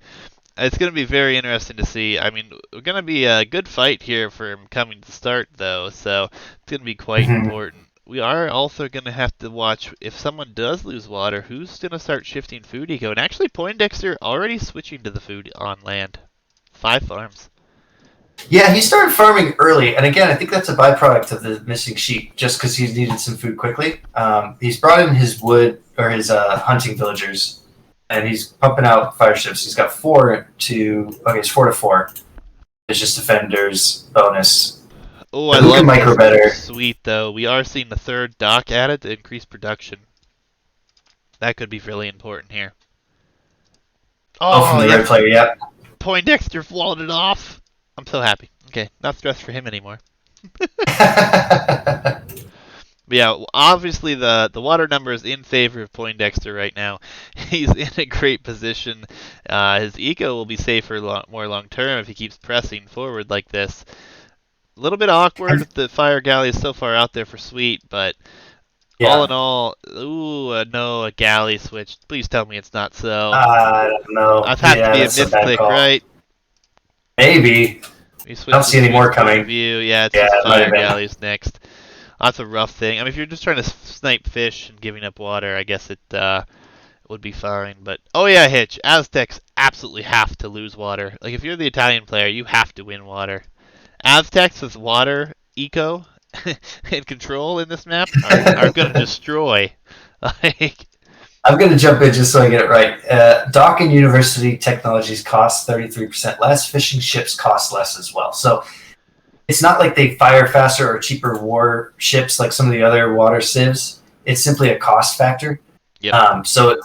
Speaker 1: it's going to be very interesting to see. I mean, we're going to be a good fight here for him coming to start, though, so it's going to be quite important. We are also going to have to watch if someone does lose water, who's going to start shifting food eco. And actually, Poindexter already switching to the food on land. 5 farms.
Speaker 2: Yeah, he started farming early, and again, I think that's a byproduct of the missing sheep, just because he's needed some food quickly. He's brought in his wood, or his hunting villagers, and he's pumping out fire ships. He's got 4 to... Okay, it's 4 to 4. It's just defenders, bonus.
Speaker 1: Oh, I
Speaker 2: who
Speaker 1: love
Speaker 2: can micro better?
Speaker 1: Sweet, though. We are seeing the 3rd dock added to increase production. That could be really important here.
Speaker 2: Oh, from the red player, yep.
Speaker 1: Poindexter walled it off. I'm so happy. Okay, not stressed for him anymore. But yeah, obviously the water number is in favor of Poindexter right now. He's in a great position. His eco will be safer more long term if he keeps pressing forward like this. A little bit awkward. The fire galley is so far out there for Sweet, but All in
Speaker 2: Yeah.
Speaker 1: all, ooh, no, a galley switch. Please tell me it's not so.
Speaker 2: I don't know.
Speaker 1: I've had to
Speaker 2: Yeah,
Speaker 1: be a
Speaker 2: that's a bad
Speaker 1: misclick,
Speaker 2: call.
Speaker 1: right?
Speaker 2: Maybe.
Speaker 1: We
Speaker 2: I don't
Speaker 1: switched to
Speaker 2: see any more
Speaker 1: Sweet's point of
Speaker 2: coming.
Speaker 1: view. Yeah, it's
Speaker 2: Yeah,
Speaker 1: just
Speaker 2: it might
Speaker 1: fire
Speaker 2: have been.
Speaker 1: galleys next. That's a rough thing. I mean, if you're just trying to snipe fish and giving up water, I guess it would be fine. But oh yeah, Hitch. Aztecs absolutely have to lose water. Like if you're the Italian player, you have to win water. Aztecs with water eco and control in this map are gonna destroy. Like
Speaker 2: I'm going to jump in just so I get it right. Dock and university technologies cost 33% less. Fishing ships cost less as well. So it's not like they fire faster or cheaper war ships like some of the other water civs. It's simply a cost factor.
Speaker 1: yep.
Speaker 2: So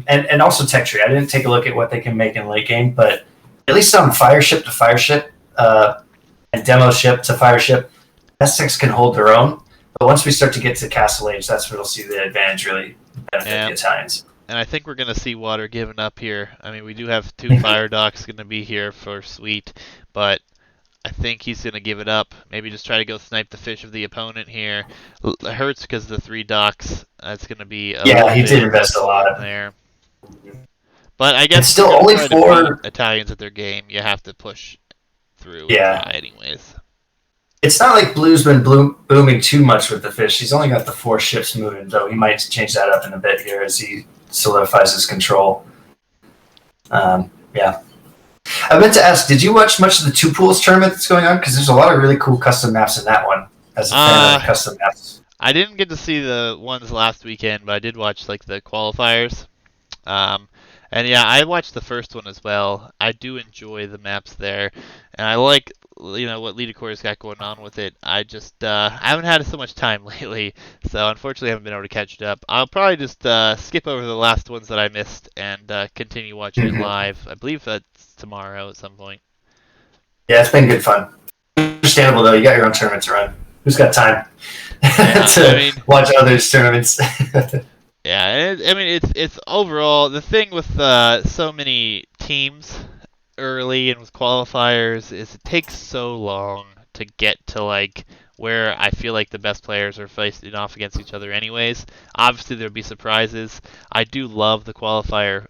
Speaker 2: and also tech tree. I didn't take a look at what they can make in late game, but at least on fire ship to fire ship and demo ship to fire ship, S6 can hold their own. But once we start to get to Castle Age, that's where we'll see the advantage really benefit
Speaker 1: Yeah.
Speaker 2: the Italians.
Speaker 1: And I think we're gonna see water given up here. I mean, we do have two fire docks gonna be here for Sweet, but I think he's gonna give it up. Maybe just try to go snipe the fish of the opponent here. It hurts because the three docks. That's gonna be a
Speaker 2: Yeah,
Speaker 1: little
Speaker 2: he
Speaker 1: bit
Speaker 2: did invest a lot of.
Speaker 1: there. But I
Speaker 2: It's
Speaker 1: guess if you're
Speaker 2: still
Speaker 1: gonna
Speaker 2: only
Speaker 1: try to beat
Speaker 2: four.
Speaker 1: Italians at their game, you have to push through and
Speaker 2: Yeah,
Speaker 1: try anyways.
Speaker 2: it's not like Blue's been booming too much with the fish. He's only got the 4 ships moving, though. He might change that up in a bit here as he solidifies his control. Yeah. I meant to ask, did you watch much of the Two Pools tournament that's going on? Because there's a lot of really cool custom maps in that one. As a fan of
Speaker 1: Uh,
Speaker 2: custom maps.
Speaker 1: I didn't get to see the ones last weekend, but I did watch like the qualifiers. Um, and yeah, I watched the first one as well. I do enjoy the maps there, and I like what Leadercore's got going on with it. I just I haven't had so much time lately, so unfortunately I haven't been able to catch it up. I'll probably just skip over the last ones that I missed and continue watching it
Speaker 2: Mm-hmm.
Speaker 1: live. I believe that's tomorrow at some point.
Speaker 2: Yeah, it's been good fun. Understandable, though. You got your own tournament to run. Who's got time
Speaker 1: Yeah, I
Speaker 2: to
Speaker 1: mean,
Speaker 2: watch others' tournaments?
Speaker 1: yeah, and I mean it's overall the thing with so many teams early and with qualifiers is it takes so long to get to like where I feel like the best players are facing off against each other anyways. Obviously there'll be surprises. I do love the qualifier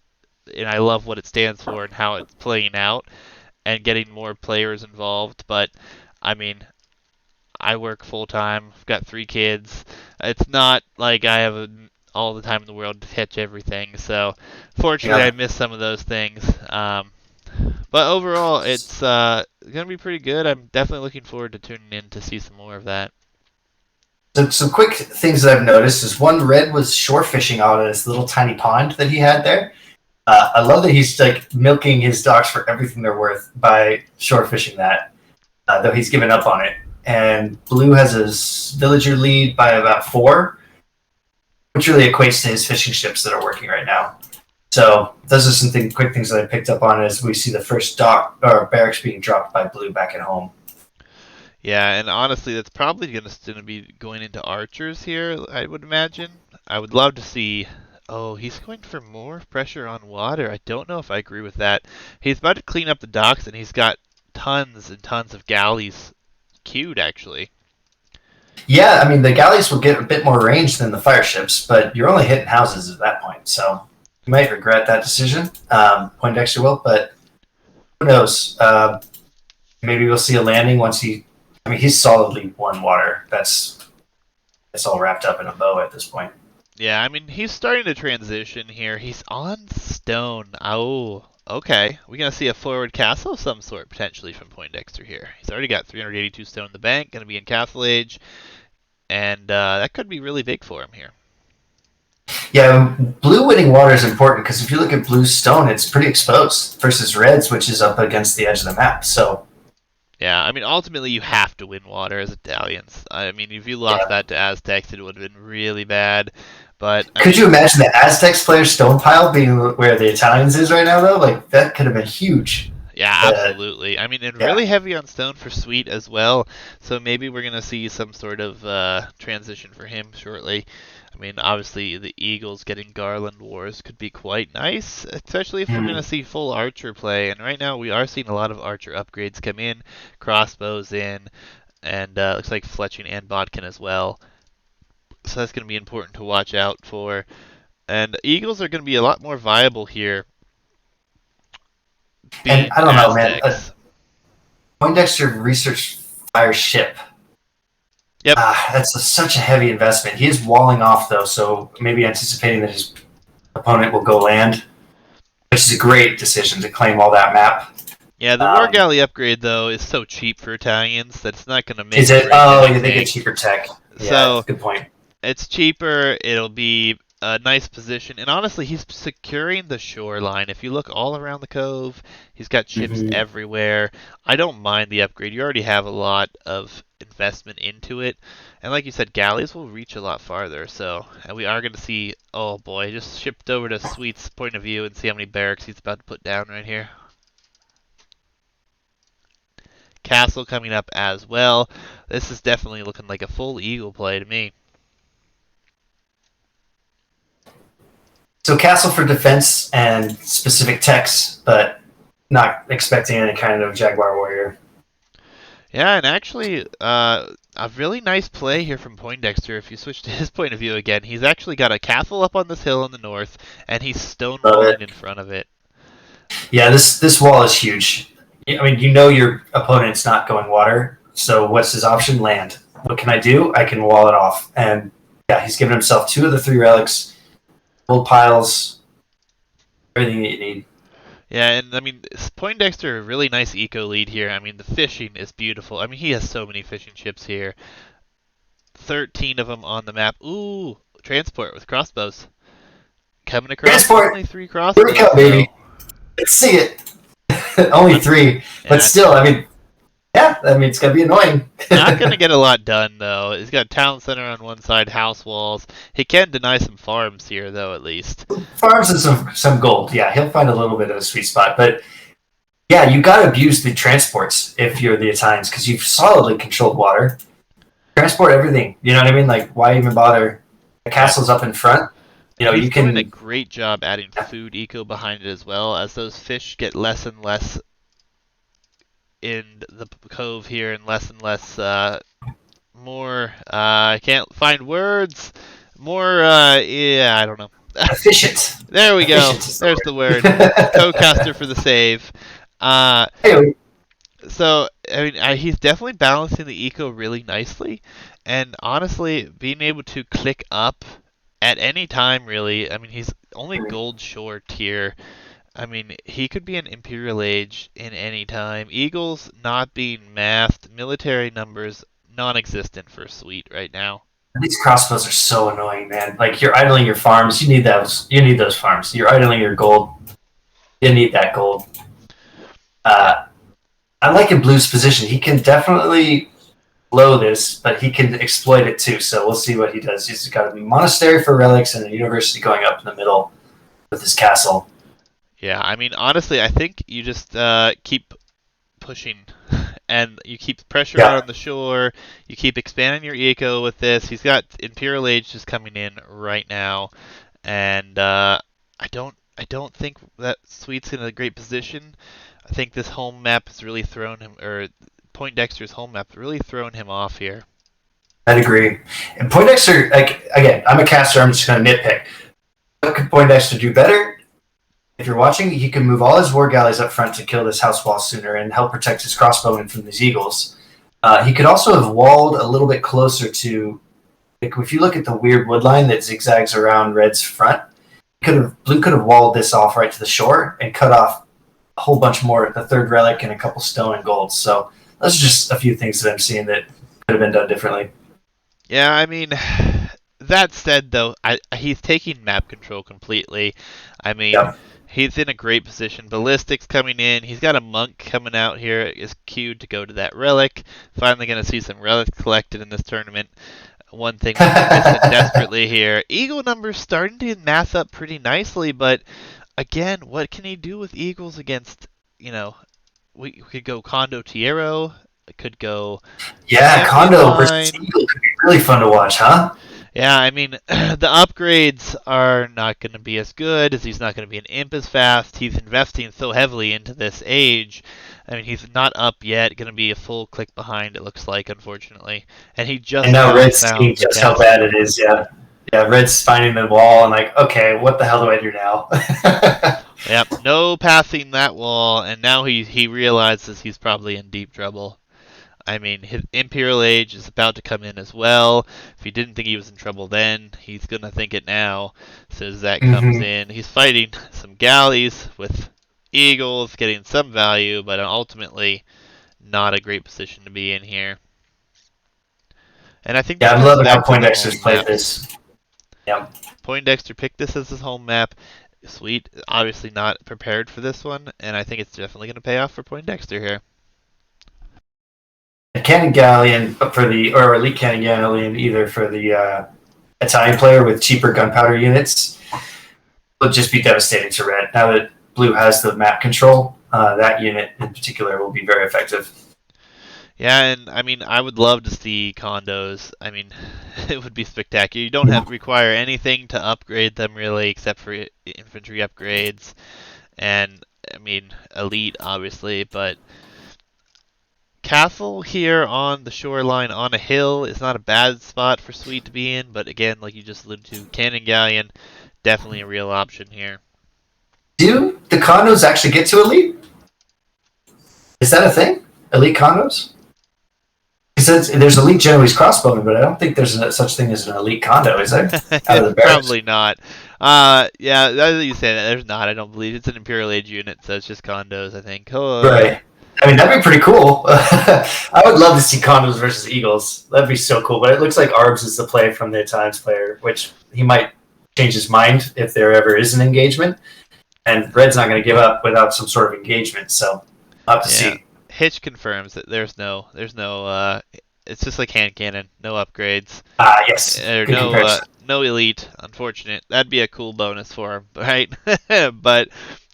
Speaker 1: and I love what it stands for and how it's playing out and getting more players involved, but I mean I work full time. I've got 3 kids. It's not like I have all the time in the world to catch everything. So, fortunately, I
Speaker 2: Yeah.
Speaker 1: miss some of those things. But overall, it's gonna be pretty good. I'm definitely looking forward to tuning in to see some more of that.
Speaker 2: So some quick things that I've noticed is one, Red was shore fishing out of this little tiny pond that he had there. I love that he's like milking his docks for everything they're worth by shore fishing that, though he's given up on it. And Blue has his villager lead by about 4, which really equates to his fishing ships that are working right now. So those are some quick things that I picked up on as we see the first dock or barracks being dropped by Blue back at home.
Speaker 1: Yeah, and honestly, that's probably gonna be going into archers here. I would imagine. I would love to see. Oh, he's going for more pressure on water. I don't know if I agree with that. He's about to clean up the docks, and he's got tons and tons of galleys queued, actually.
Speaker 2: Yeah, I mean the galleys will get a bit more range than the fire ships, but you're only hitting houses at that point, so you might regret that decision. Poindexter will, but who knows? Maybe we'll see a landing once he. I mean, he's solidly 1 water. It's all wrapped up in a bow at this point.
Speaker 1: Yeah, I mean, he's starting to transition here. He's on stone. Oh, okay. We're going to see a forward castle of some sort, potentially, from Poindexter here. He's already got 382 stone in the bank, going to be in castle age, and that could be really big for him here.
Speaker 2: Yeah, blue winning water is important because if you look at blue's stone, it's pretty exposed versus red's, which is up against the edge of the map. So
Speaker 1: Yeah, I mean, ultimately, you have to win water as Italians. I mean, if you lost
Speaker 2: yeah.
Speaker 1: that to Aztecs, it would have been really bad. But I
Speaker 2: Could
Speaker 1: mean,
Speaker 2: you imagine the Aztecs player stone pile being where the Italians is right now, though? Like that could have been huge.
Speaker 1: yeah,
Speaker 2: Uh,
Speaker 1: absolutely. I mean, and
Speaker 2: yeah.
Speaker 1: really heavy on stone for Sweet as well. So maybe we're gonna see some sort of transition for him shortly. I mean, obviously the Eagles getting Garland Wars could be quite nice, especially if we're gonna see full Archer play. And right now we are seeing a lot of Archer upgrades come in, crossbows in, and looks like fletching and bodkin as well. So that's going to be important to watch out for. And Eagles are going to be a lot more viable here,
Speaker 2: And
Speaker 1: being
Speaker 2: I don't know, man.
Speaker 1: Aztecs.
Speaker 2: Poindexter research fire ship.
Speaker 1: Yep.
Speaker 2: That's such a heavy investment. He is walling off though, so maybe anticipating that his opponent will go land, which is a great decision to claim all that map.
Speaker 1: Yeah, the War Galley upgrade though is so cheap for Italians that it's not going to make
Speaker 2: Is
Speaker 1: or
Speaker 2: it?
Speaker 1: break
Speaker 2: Oh, yeah, they
Speaker 1: anything.
Speaker 2: get cheaper tech. Yeah,
Speaker 1: So
Speaker 2: good point.
Speaker 1: it's cheaper. It'll be a nice position, and honestly, he's securing the shoreline. If you look all around the cove, he's got ships everywhere. I don't mind the upgrade. You already have a lot of investment into it, and like you said, galleys will reach a lot farther. So, and we are going to see. Oh boy, just shipped over to Sweet's point of view and see how many barracks he's about to put down right here. Castle coming up as well. This is definitely looking like a full eagle play to me.
Speaker 2: So castle for defense and specific techs, but not expecting any kind of Jaguar warrior.
Speaker 1: Yeah, and actually, a really nice play here from Poindexter. If you switch to his point of view again, he's actually got a castle up on this hill in the north, and he's stonewalling in front of it.
Speaker 2: Yeah, this wall is huge. I mean, you know your opponent's not going water, so what's his option? Land. What can I do? I can wall it off. And yeah, he's given himself 2 of the 3 relics, gold piles, everything that you need.
Speaker 1: Yeah, and I mean, Poindexter, a really nice eco lead here. I mean, the fishing is beautiful. I mean, he has so many fishing ships here. 13 of them on the map. Ooh, transport with crossbows. Coming across
Speaker 2: Transport!
Speaker 1: only 3 crossbows.
Speaker 2: Here we go, baby. Let's see it. Only 3. But still, I mean, yeah, I mean, it's going to be annoying.
Speaker 1: Not going to get a lot done, though. He's got a town center on one side, house walls. He can deny some farms here, though, at least.
Speaker 2: Farms and some gold. Yeah, he'll find a little bit of a sweet spot. But yeah, you got to abuse the transports if you're the Italians because you've solidly controlled water. Transport everything. You know what I mean? Like, why even bother? The castle's up in front. You know,
Speaker 1: He's
Speaker 2: you can
Speaker 1: doing a great job adding food eco behind it as well, as those fish get less and less in the cove here and less more I can't find words. More yeah, I don't know.
Speaker 2: efficient.
Speaker 1: There we go.
Speaker 2: Efficient
Speaker 1: There's the word. Co-caster for the save.
Speaker 2: Hey,
Speaker 1: So I mean, he's definitely balancing the eco really nicely, and honestly, being able to click up at any time, really. I mean, he's only gold short here. I mean, he could be an Imperial Age in any time. Eagles not being mathed, military numbers non-existent for Sweet right now.
Speaker 2: these crossbows are so annoying, man. Like you're idling your farms. You need those. You need those farms. You're idling your gold. You need that gold. I like in Blue's position. He can definitely blow this, but he can exploit it too. So we'll see what he does. He's got a monastery for relics and a university going up in the middle with his castle.
Speaker 1: Yeah, I mean, honestly, I think you just keep pushing and you keep pressure out on the shore. You keep expanding your eco with this. He's got Imperial Age just coming in right now, and I don't think that Sweet's in a great position. I think this home map has really thrown him, or Poindexter's home map has really thrown him off here.
Speaker 2: I'd agree. And Poindexter, like again, I'm a caster. I'm just going to nitpick. What could Poindexter do better? If you're watching, he can move all his war galleys up front to kill this house wall sooner and help protect his crossbowmen from these eagles. He could also have walled a little bit closer to, like, if you look at the weird wood line that zigzags around Red's front, Blue could have walled this off right to the shore and cut off a whole bunch more, the 3rd relic and a couple stone and gold. So those are just a few things that I'm seeing that could have been done differently.
Speaker 1: Yeah, I mean, that said, though, he's taking map control completely. I mean, he's in a great position. Ballistics coming in. He's got a monk coming out here. Is queued to go to that relic. Finally going to see some relics collected in this tournament. One thing we're missing desperately here. Eagle numbers starting to math up pretty nicely, but again, what can he do with Eagles against, we could go Condottiero. It could go
Speaker 2: Yeah, Condo versus Eagle could be really fun to watch, huh?
Speaker 1: Yeah, I mean, the upgrades are not going to be as good as he's not going to be an imp as fast. He's investing so heavily into this age. I mean, he's not up yet. Going to be a full click behind, it looks like, unfortunately. And he
Speaker 2: And
Speaker 1: just
Speaker 2: now
Speaker 1: now
Speaker 2: Red's seeing
Speaker 1: found the
Speaker 2: just how bad
Speaker 1: castle.
Speaker 2: it is. Yeah, yeah. Red's finding the wall and like, okay, what the hell do I do now?
Speaker 1: Yep, no passing that wall, and now he realizes he's probably in deep trouble. I mean, his Imperial Age is about to come in as well. If he didn't think he was in trouble then, he's gonna think it now. So as that comes
Speaker 2: Hmm.
Speaker 1: in, he's fighting some galleys with eagles, getting some value, but ultimately not a great position to be in here. And I think
Speaker 2: Yeah,
Speaker 1: this
Speaker 2: I'm
Speaker 1: comes
Speaker 2: loving how
Speaker 1: back to the
Speaker 2: Poindexter's
Speaker 1: home
Speaker 2: played
Speaker 1: maps.
Speaker 2: this. Yeah.
Speaker 1: Poindexter picked this as his home map. Sweet, obviously not prepared for this one, and I think it's definitely going to pay off for Poindexter here.
Speaker 2: A cannon galleon for the or elite cannon galleon either for the Italian player with cheaper gunpowder units will just be devastating to red. Now that blue has the map control, that unit in particular will be very effective.
Speaker 1: Yeah, and I mean, I would love to see condos. I mean, it would be spectacular. You don't have require anything to upgrade them really, except for infantry upgrades, and I mean, elite obviously, but castle here on the shoreline on a hill is not a bad spot for Sweet to be in. But again, like you just alluded to, cannon galleon definitely a real option here.
Speaker 2: Do the condos actually get to elite? Is that a thing? Elite condos? Because there's elite Genoese crossbowmen, but I don't think there's such thing as an elite condo, is there? Out of the barracks.
Speaker 1: Probably not. Yeah, as you say that, there's not. I don't believe it's an Imperial Age unit, so it's just condos. I think.
Speaker 2: Right. I mean, that'd be pretty cool. I would love to see condos versus eagles. That'd be so cool. But it looks like Arbs is the play from the Times player, which he might change his mind if there ever is an engagement. And Red's not going to give up without some sort of engagement. So I'll have to
Speaker 1: Yeah.
Speaker 2: see.
Speaker 1: Hitch confirms that there's no. It's just like hand cannon, no upgrades,
Speaker 2: Yes.
Speaker 1: or
Speaker 2: Good comparison.
Speaker 1: no elite. Unfortunate. That'd be a cool bonus for him, right? But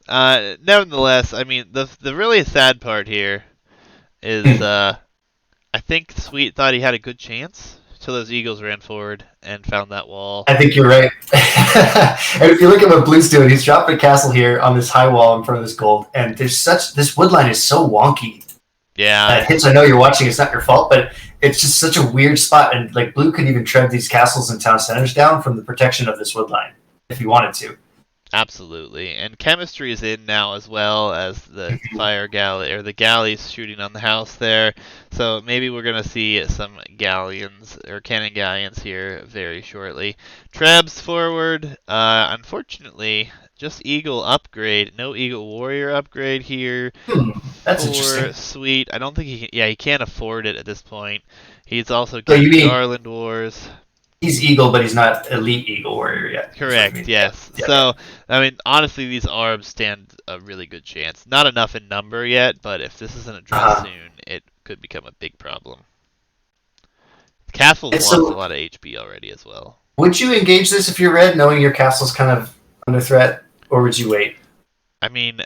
Speaker 1: nevertheless, I mean, the really sad part here is I think Sweet thought he had a good chance till those Eagles ran forward and found that wall.
Speaker 2: I think you're right. And if you look at what Blue's doing, he's dropping a castle here on this high wall in front of this gold, and there's such this wood line is so wonky.
Speaker 1: Yeah,
Speaker 2: Hitch, I know you're watching; it's not your fault, but it's just such a weird spot. And like Blue could even tread these castles and town centers down from the protection of this wood line if he wanted to.
Speaker 1: absolutely. And chemistry is in now as well as the fire galley or the galleys shooting on the house there. So maybe we're gonna see some galleons or cannon galleons here very shortly. Trebs forward. Unfortunately, just Eagle upgrade. No Eagle Warrior upgrade here
Speaker 2: That's
Speaker 1: for
Speaker 2: interesting.
Speaker 1: Sweet. I don't think he can, yeah, he can't afford it at this point. He's also
Speaker 2: So you
Speaker 1: getting
Speaker 2: mean
Speaker 1: Garland Wars.
Speaker 2: he's Eagle, but he's not elite Eagle Warrior yet? Is what you
Speaker 1: Correct,
Speaker 2: mean? Yeah,
Speaker 1: yes.
Speaker 2: yeah, yeah.
Speaker 1: So, I mean, honestly, these arbs stand a really good chance. Not enough in number yet, but if this isn't addressed
Speaker 2: Uh-huh.
Speaker 1: soon, it could become a big problem. Castle's
Speaker 2: And
Speaker 1: lost a
Speaker 2: so,
Speaker 1: lot of HP already as well.
Speaker 2: would you engage this if you're red, knowing your castle's kind of under threat, or would you wait?
Speaker 1: I mean,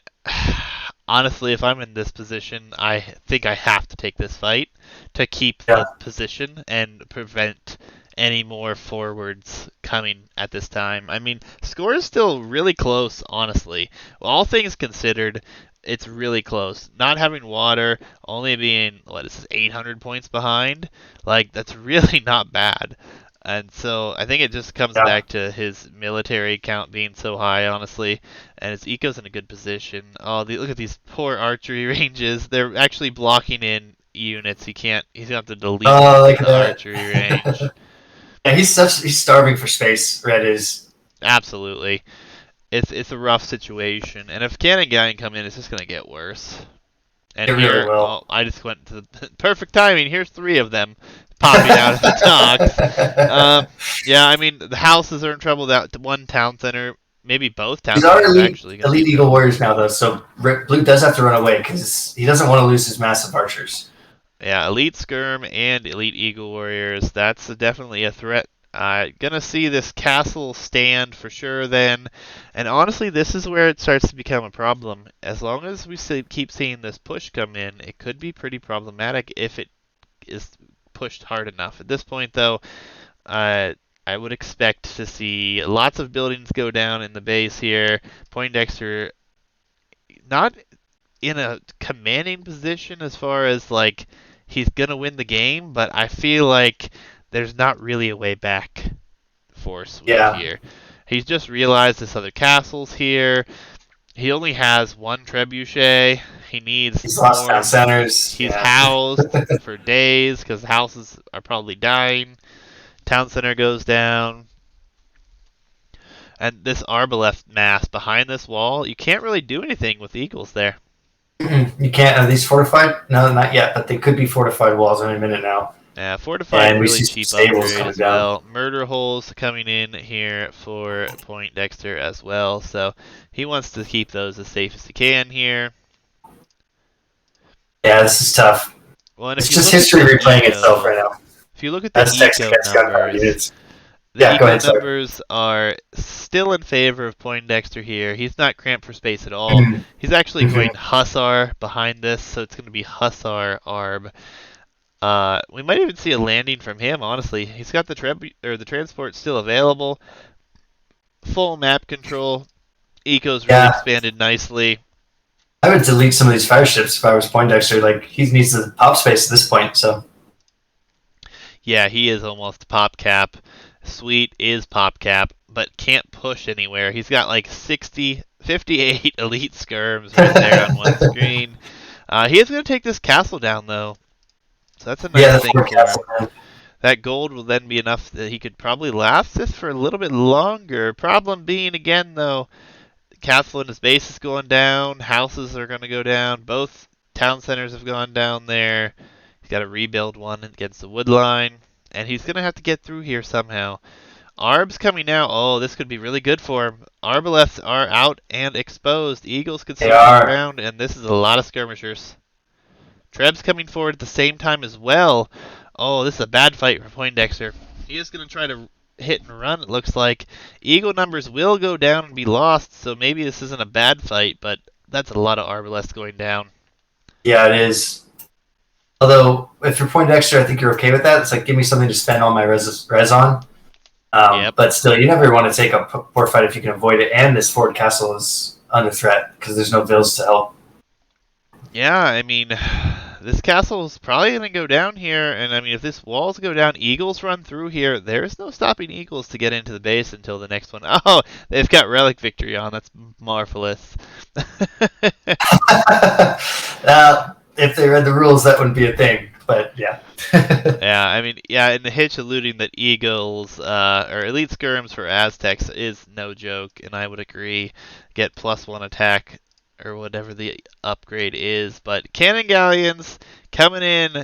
Speaker 1: honestly, if I'm in this position, I think I have to take this fight to keep
Speaker 2: Yeah.
Speaker 1: the position and prevent any more forwards coming at this time. I mean, score is still really close, honestly. All things considered, it's really close. Not having water, only being, what is this, 800 points behind? Like, that's really not bad. And so I think it just comes
Speaker 2: Yeah.
Speaker 1: back to his military count being so high, honestly, and his eco's in a good position. Oh, look at these poor archery ranges. They're actually blocking in units. He's gonna have to delete
Speaker 2: Oh,
Speaker 1: most of
Speaker 2: like
Speaker 1: the archery range.
Speaker 2: that. Yeah, he's starving for space. Red is.
Speaker 1: Absolutely. It's a rough situation, and if Cannon Gang come in, it's just gonna get worse. And
Speaker 2: It really
Speaker 1: here,
Speaker 2: will.
Speaker 1: oh, I just went to the perfect timing. Here's three of them popping out of the docks. Yeah, I mean the houses are in trouble. That one town center, maybe both town
Speaker 2: He's our
Speaker 1: centers,
Speaker 2: elite
Speaker 1: actually going to be
Speaker 2: elite
Speaker 1: in
Speaker 2: Eagle
Speaker 1: trouble.
Speaker 2: Warriors now, though. So Blue does have to run away because he doesn't want to lose his massive archers.
Speaker 1: Yeah, Elite Skirm and Elite Eagle Warriors. That's definitely a threat. Gonna see this castle stand for sure then. And honestly, this is where it starts to become a problem. As long as we keep seeing this push come in, it could be pretty problematic if it is pushed hard enough. At this point, though, uh, I would expect to see lots of buildings go down in the base here. Poindexter not in a commanding position as far as like he's gonna win the game, but I feel like there's not really a way back for Sweet
Speaker 2: Yeah,
Speaker 1: here. He's just realized this other castle's here. He only has one trebuchet. He needs
Speaker 2: he's lost town
Speaker 1: more.
Speaker 2: centers.
Speaker 1: He's
Speaker 2: Yeah.
Speaker 1: housed for days because houses are probably dying. Town center goes down. And this arbalest mass behind this wall, you can't really do anything with eagles there.
Speaker 2: You can't. Are these fortified? No, not yet. But they could be fortified walls any minute now.
Speaker 1: Yeah, fortified,
Speaker 2: And we
Speaker 1: really
Speaker 2: see some
Speaker 1: cheap
Speaker 2: stables
Speaker 1: upgrade
Speaker 2: coming
Speaker 1: as
Speaker 2: down.
Speaker 1: well. Murder holes coming in here for Poindexter as well. So he wants to keep those as safe as he can here.
Speaker 2: Yeah, this is tough.
Speaker 1: Well, and if
Speaker 2: It's
Speaker 1: you
Speaker 2: just
Speaker 1: look at
Speaker 2: history
Speaker 1: the
Speaker 2: replaying itself
Speaker 1: eco,
Speaker 2: right now.
Speaker 1: if you look at the
Speaker 2: Aztecs
Speaker 1: eco
Speaker 2: against gunpowder
Speaker 1: numbers,
Speaker 2: units.
Speaker 1: the
Speaker 2: Yeah, go
Speaker 1: eco
Speaker 2: ahead. Sorry.
Speaker 1: numbers are still in favor of Poindexter here. He's not cramped for space at all.
Speaker 2: Mhm.
Speaker 1: He's actually
Speaker 2: Mhm.
Speaker 1: going Hussar behind this, so it's going to be Hussar Arb. We might even see a landing from him. Honestly, he's got the transport still available. Full map control. Eco's really
Speaker 2: Yeah,
Speaker 1: expanded nicely.
Speaker 2: I would delete some of these fire ships if I was Poindexter. Like he needs the pop space at this point. So
Speaker 1: Yeah, he is almost pop cap. Sweet is pop cap, but can't push anywhere. He's got like 58 elite skirms right there on one screen. He is going to take this castle down though, so that's a
Speaker 2: yeah,
Speaker 1: nice
Speaker 2: the
Speaker 1: thing
Speaker 2: Fort
Speaker 1: for him.
Speaker 2: Castle. Man.
Speaker 1: That gold will then be enough that he could probably last this for a little bit longer. Problem being again though, castle and his base is going down. Houses are going to go down. Both town centers have gone down there. He's got to rebuild one against the wood line, and he's going to have to get through here somehow. Arb's coming out. Oh, this could be really good for him. Arbalests are out and exposed. Eagles could
Speaker 2: They
Speaker 1: still move
Speaker 2: are.
Speaker 1: around, and this is a lot of skirmishers. Treb's coming forward at the same time as well. Oh, this is a bad fight for Poindexter. He is going to try to hit and run, it looks like. Eagle numbers will go down and be lost, so maybe this isn't a bad fight, but that's a lot of Arbalests going down.
Speaker 2: Yeah, it is. Although if you're Poindexter, I think you're okay with that. It's like give me something to spend all my res on.
Speaker 1: Yep.
Speaker 2: But still, you never want to take a port fight if you can avoid it. And this Fort Castle is under threat because there's no vills to help.
Speaker 1: Yeah, I mean, this castle is probably going to go down here, and I mean, if this walls go down, eagles run through here. There's no stopping eagles to get into the base until the next one. Oh, they've got relic victory on. That's marvelous.
Speaker 2: If they read the rules, that wouldn't be a thing. But yeah.
Speaker 1: Yeah, I mean, yeah, and the hitch alluding that eagles or elite skirms for Aztecs is no joke, and I would agree. Get +1 attack or whatever the upgrade is, but cannon galleons coming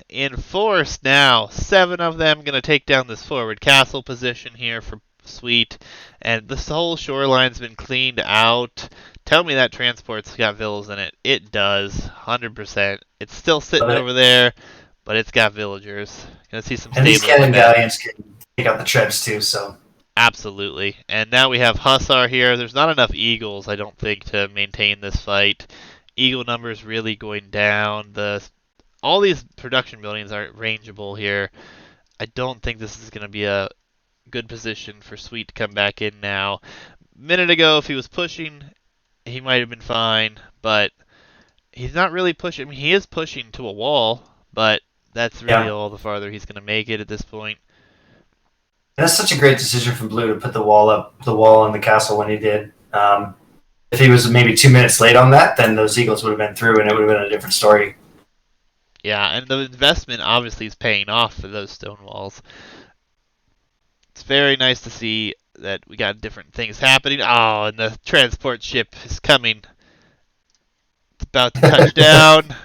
Speaker 1: in force now. 7 of them gonna take down this forward castle position here for Sweet, and this whole shoreline's been cleaned out. Tell me that transport's got villas in it. It does, 100%. It's still sitting over there, but it's got villagers. Gonna see some
Speaker 2: And these
Speaker 1: stables
Speaker 2: cannon
Speaker 1: back.
Speaker 2: galleons can take out the trebs too. So
Speaker 1: Absolutely. And now we have Hussar here. There's not enough eagles, I don't think, to maintain this fight. Eagle numbers really going down. All these production buildings are rangeable here. I don't think this is going to be a good position for Sweet to come back in now. Minute ago, if he was pushing, he might have been fine, but he's not really pushing. I mean, he is pushing to a wall, but that's really
Speaker 2: yeah,
Speaker 1: all the farther he's going to make it at this point.
Speaker 2: and that's such a great decision from Blue to put the wall on the castle when he did. If he was maybe 2 minutes late on that, then those eagles would have been through, and it would have been a different story.
Speaker 1: Yeah, and the investment obviously is paying off for those stone walls. It's very nice to see that we got different things happening. Oh, and the transport ship is coming. It's about to touch down.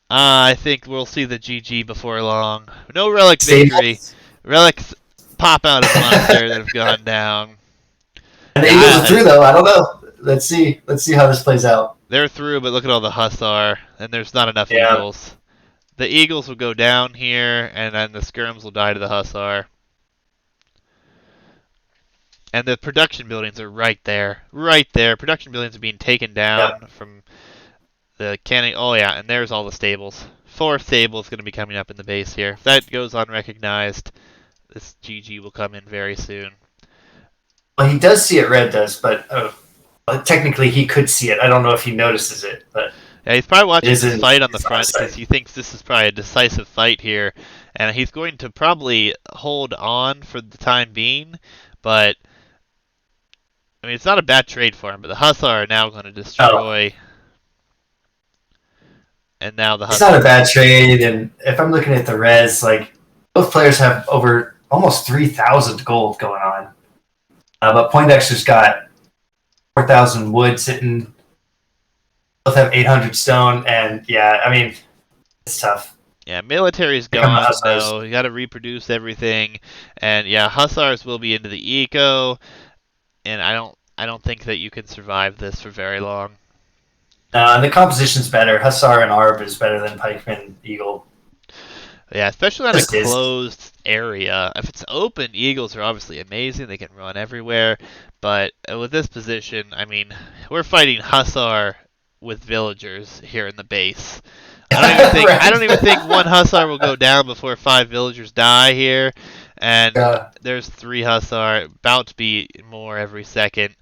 Speaker 1: I think we'll see the GG before long. No relic victory. Relics pop out of monster that have gone down.
Speaker 2: And the
Speaker 1: Yeah,
Speaker 2: eagles are through, though. I don't know. Let's see. Let's see how this plays out.
Speaker 1: they're through, but look at all the Hussar, and there's not enough
Speaker 2: Yeah.
Speaker 1: eagles. The eagles will go down here, and then the skirms will die to the Hussar. And the production buildings are right there. Right there. Production buildings are being taken down from the cannon. Oh, yeah, and there's all the stables. 4th stable is going to be coming up in the base here. If that goes unrecognized, this GG will come in very soon.
Speaker 2: Well, he does see it, Red does, but well, technically he could see it. I don't know if he notices it, but
Speaker 1: Yeah, he's probably
Speaker 2: it
Speaker 1: watching
Speaker 2: is
Speaker 1: this
Speaker 2: in
Speaker 1: fight on the
Speaker 2: his
Speaker 1: front because
Speaker 2: eyesight.
Speaker 1: he thinks this is probably a decisive fight here, and he's going to probably hold on for the time being. But I mean, it's not a bad trade for him. But the Hussar are now going to
Speaker 2: Oh,
Speaker 1: destroy, and now the
Speaker 2: it's not a
Speaker 1: Hussar.
Speaker 2: bad trade. And if I'm looking at the res, like both players have over almost 3,000 gold going on, but Poindexter's got 4,000 wood sitting. Both have 800 stone, and yeah, I mean it's tough.
Speaker 1: Yeah, military's
Speaker 2: Here come the
Speaker 1: gone.
Speaker 2: Hussars.
Speaker 1: No, you got to reproduce everything, and yeah, Hussars will be into the eco, and I don't think that you can survive this for very long.
Speaker 2: The composition's better. Hussar and Arb is better than Pikeman Eagle.
Speaker 1: Yeah, especially on a
Speaker 2: Just is.
Speaker 1: closed area. If it's open, Eagles are obviously amazing. They can run everywhere. But with this position, I mean, we're fighting Hussar with villagers here in the base. I don't even think
Speaker 2: Right.
Speaker 1: one Hussar will go down before 5 villagers die here. And
Speaker 2: Yeah.
Speaker 1: there's 3 Hussar, about to be more every second.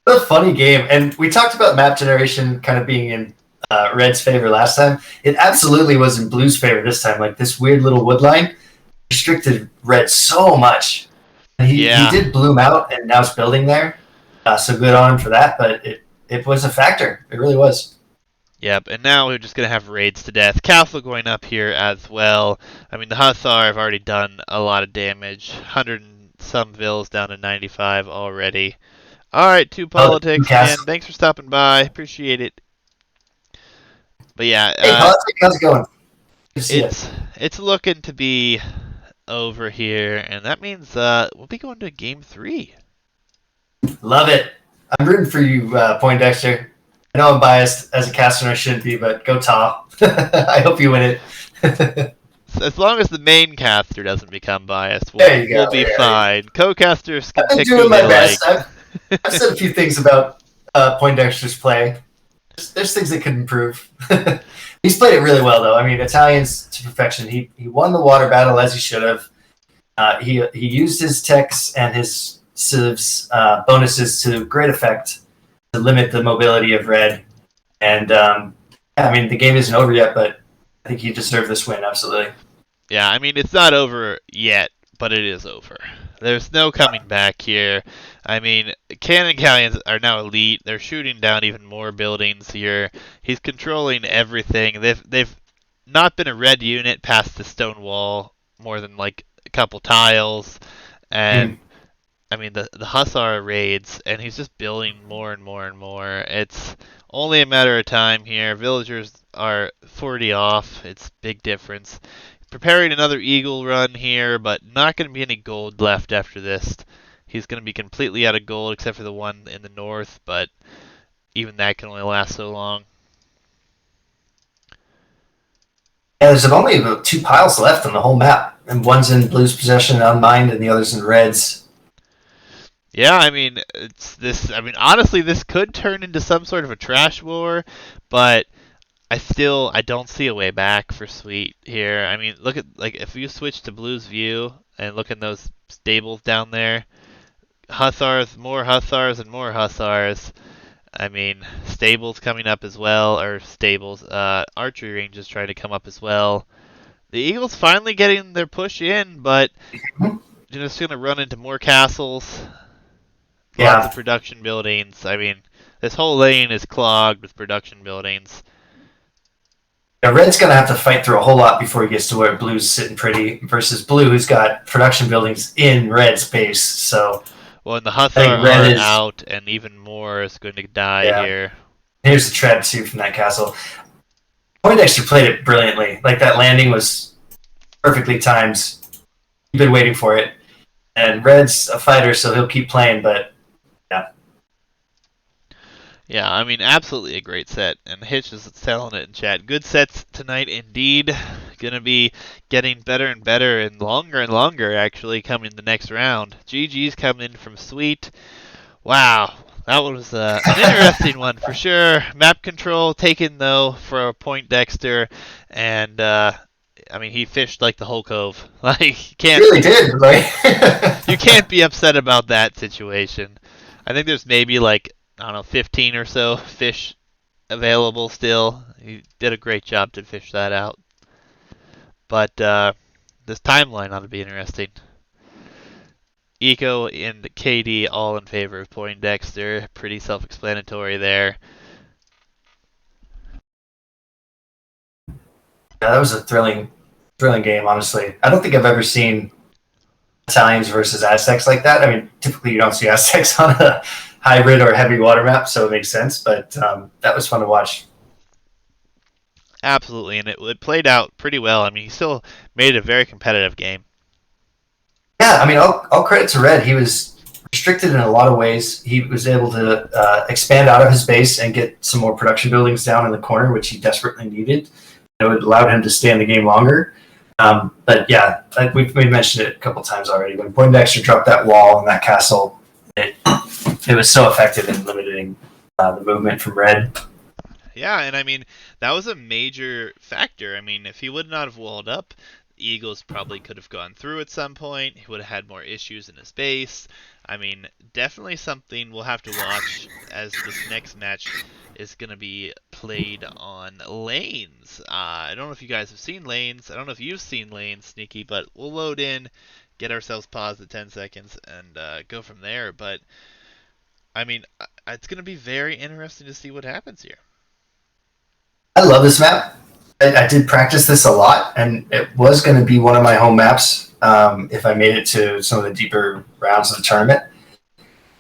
Speaker 2: A funny game, and we talked about map generation kind of being in Red's favor last time. It absolutely was in Blue's favor this time. Like this weird little wood line restricted Red so much. He
Speaker 1: Yeah.
Speaker 2: did bloom out, and now it's building there. So good on him for that. But it was a factor. It really was.
Speaker 1: Yep, and now we're just going to have raids to death. Castle going up here as well. I mean, the Hussar have already done a lot of damage. 100 and some vills down to 95 already. Alright, two
Speaker 2: Oh, the
Speaker 1: politics, man.
Speaker 2: castle.
Speaker 1: Thanks for stopping by. Appreciate it. But yeah,
Speaker 2: Hey, politics, how's it going? Good to see you.
Speaker 1: it's looking to be over here, and that means we'll be going to game 3.
Speaker 2: Love it. I'm rooting for you, Poindexter. I know I'm biased as a caster and I shouldn't be, but go Taw. I hope you win it.
Speaker 1: As long as the main caster doesn't become biased,
Speaker 2: There you
Speaker 1: we'll
Speaker 2: go.
Speaker 1: be
Speaker 2: Yeah.
Speaker 1: fine. Co-casters can
Speaker 2: I've been
Speaker 1: pick who
Speaker 2: doing
Speaker 1: they
Speaker 2: my
Speaker 1: like.
Speaker 2: best. I've said a few things about Poindexter's play. There's things that could improve. He's played it really well, though. I mean, Italians to perfection. He won the water battle as he should have. He used his techs and his civs bonuses to great effect to limit the mobility of Red. And yeah, I mean, the game isn't over yet, but I think he deserved this win, absolutely.
Speaker 1: Yeah, I mean, it's not over yet, but it is over. There's no coming back here. I mean, Cannon Galleons are now elite. They're shooting down even more buildings here. He's controlling everything. They've not been a red unit past the stone wall more than like a couple tiles, and
Speaker 2: Mm.
Speaker 1: I mean the Hussar raids, and he's just building more and more and more. It's only a matter of time here. Villagers are 40 off. It's big difference. Preparing another eagle run here, but not going to be any gold left after this. He's going to be completely out of gold except for the one in the north, but even that can only last so long.
Speaker 2: Yeah, there's only about 2 piles left on the whole map, and one's in Blue's possession, unmined, and the other's in Red's.
Speaker 1: Yeah, I mean, it's this. I mean, honestly, this could turn into some sort of a trash war, but I don't see a way back for Sweet here. I mean, look at like if you switch to Blue's view and look in those stables down there, Hussars, more Hussars, and more Hussars. I mean, stables coming up as well, or stables, archery ranges trying to come up as well. The Eagles finally getting their push in, but you're just gonna run into more castles, lots of
Speaker 2: Yeah,
Speaker 1: production buildings. I mean, this whole lane is clogged with production buildings.
Speaker 2: yeah, Red's going to have to fight through a whole lot before he gets to where Blue's sitting pretty, versus Blue, who's got production buildings in Red's base. So
Speaker 1: Well, and the
Speaker 2: I
Speaker 1: Hussar
Speaker 2: think Red
Speaker 1: are
Speaker 2: is,
Speaker 1: out, and even more is going to die
Speaker 2: yeah.
Speaker 1: here.
Speaker 2: Here's the trap, too, from that castle. Poindexter played it brilliantly. Like, that landing was perfectly timed. You've been waiting for it. And Red's a fighter, so he'll keep playing, but yeah.
Speaker 1: Yeah, I mean, absolutely a great set, and Hitch is telling it in chat. Good sets tonight, indeed. Gonna be getting better and longer, actually, coming the next round. GG's coming in from Sweet. Wow, that was an interesting one for sure. Map control taken, though, for a Poindexter, and I mean, he fished like the whole cove. Like, you can't
Speaker 2: Really did, right?
Speaker 1: you can't be upset about that situation. I think there's maybe like, I don't know, 15 or so fish available still. He did a great job to fish that out. But this timeline ought to be interesting. Eco and KD all in favor of Poindexter. Pretty self-explanatory there.
Speaker 2: Yeah, that was a thrilling game. Honestly, I don't think I've ever seen Italians versus Aztecs like that. I mean, typically you don't see Aztecs on a hybrid or heavy water map, so it makes sense. But that was fun to watch.
Speaker 1: Absolutely, and it played out pretty well. I mean, he still made it a very competitive game.
Speaker 2: Yeah, I mean, all credit to Red. He was restricted in a lot of ways. He was able to expand out of his base and get some more production buildings down in the corner, which he desperately needed. It allowed him to stay in the game longer. But yeah, we've mentioned it a couple times already. When Poindexter dropped that wall and that castle, it was so effective in limiting the movement from Red.
Speaker 1: Yeah, and I mean, that was a major factor. I mean, if he would not have walled up, the Eagles probably could have gone through at some point. He would have had more issues in his base. I mean, definitely something we'll have to watch as this next match is going to be played on lanes. I don't know if you guys have seen lanes. I don't know if you've seen lanes, Sneaky, but we'll load in, get ourselves paused at 10 seconds, and go from there. But, I mean, it's going to be very interesting to see what happens here.
Speaker 2: I love this map. I did practice this a lot, and it was going to be one of my home maps if I made it to some of the deeper rounds of the tournament.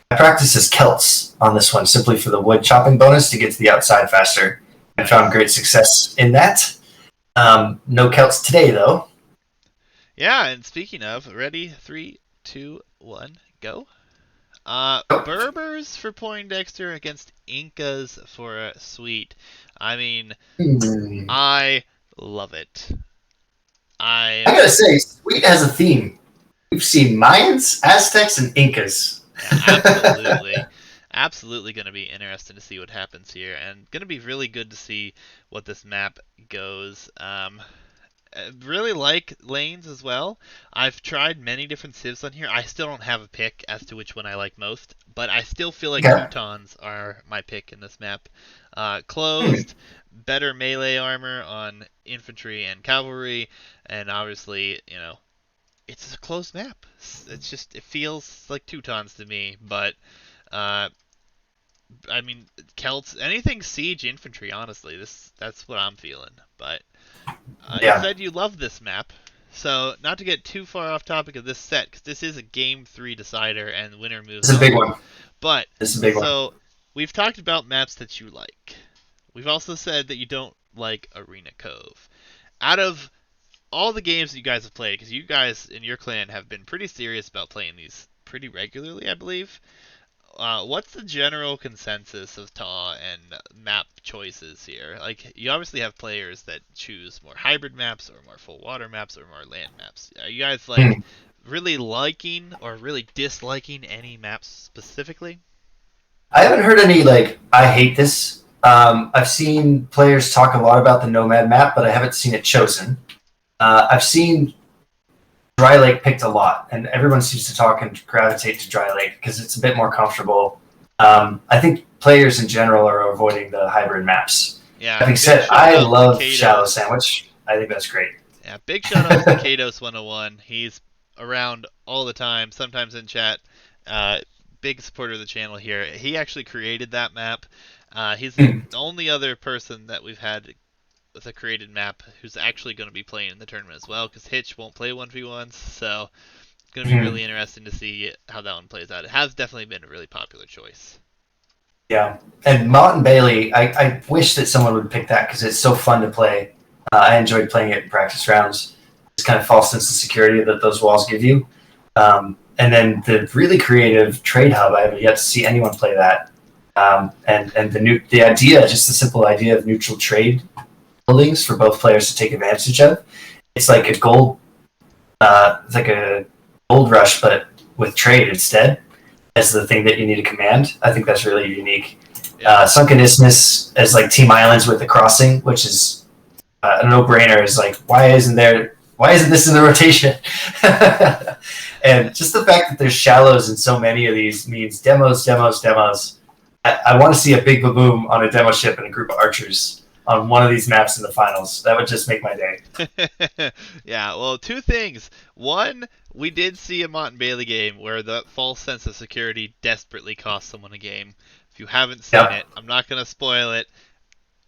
Speaker 2: I practiced as Celts on this one simply for the wood chopping bonus to get to the outside faster. I found great success in that. No Celts today, though.
Speaker 1: Yeah, and speaking of, ready, 3, 2, 1, go. Berbers for Poindexter against Incas for Sweet. I mean, I love it.
Speaker 2: I gotta say, Sweet has a theme. We've seen Mayans, Aztecs, and Incas.
Speaker 1: Yeah, absolutely. Absolutely going to be interesting to see what happens here, and going to be really good to see what this map goes. Really like lanes as well. I've tried many different civs on here. I still don't have a pick as to which one I like most, but I still feel like Teutons are my pick in this map. Closed, better melee armor on infantry and cavalry, and obviously, you know, it's a closed map. It's just, it feels like Teutons to me, but I mean, Celts, anything siege infantry, honestly, that's what I'm feeling. But you said you love this map, so not to get too far off topic of this set, because this is a Game 3 decider, and the winner moves on.
Speaker 2: It's a big one.
Speaker 1: But,
Speaker 2: it's a big one.
Speaker 1: So, we've talked about maps that you like. We've also said that you don't like Arena Cove. Out of all the games that you guys have played, because you guys in your clan have been pretty serious about playing these pretty regularly, I believe. What's the general consensus of TAW and map choices here? Like, you obviously have players that choose more hybrid maps, or more full water maps, or more land maps. Are you guys, like, really liking or really disliking any maps specifically?
Speaker 2: I haven't heard any, like, I hate this. I've seen players talk a lot about the Nomad map, but I haven't seen it chosen. I've seen Dry Lake picked a lot, and everyone seems to talk and gravitate to Dry Lake because it's a bit more comfortable. I think players in general are avoiding the hybrid maps.
Speaker 1: Yeah.
Speaker 2: Having said, I love Shallow Sandwich. I think that's great.
Speaker 1: Yeah, big shout out to Kados 101. He's around all the time, sometimes in chat. Big supporter of the channel here. He actually created that map. He's the only other person that we've had with a created map who's actually going to be playing in the tournament as well, because Hitch won't play 1v1s, so it's going to be really interesting to see how that one plays out. It has definitely been a really popular choice.
Speaker 2: Yeah, and Mountain Bailey, I wish that someone would pick that because it's so fun to play. I enjoyed playing it in practice rounds. It's kind of false sense of security that those walls give you. And then the really creative trade hub, I haven't yet to see anyone play that. And the idea, just the simple idea of neutral trade buildings for both players to take advantage of. It's like a gold rush, but with trade instead as the thing that you need to command. I think that's really unique. Sunken Isthmus as like Team Islands with the crossing, which is a no-brainer is like, why isn't this in the rotation? And just the fact that there's shallows in so many of these means demos. I want to see a big baboom on a demo ship and a group of archers on one of these maps in the finals. That would just make my day.
Speaker 1: Yeah, well, two things. One, we did see a Mott and Bailey game where the false sense of security desperately cost someone a game. If you haven't seen
Speaker 2: Yep.
Speaker 1: it, I'm not going to spoil it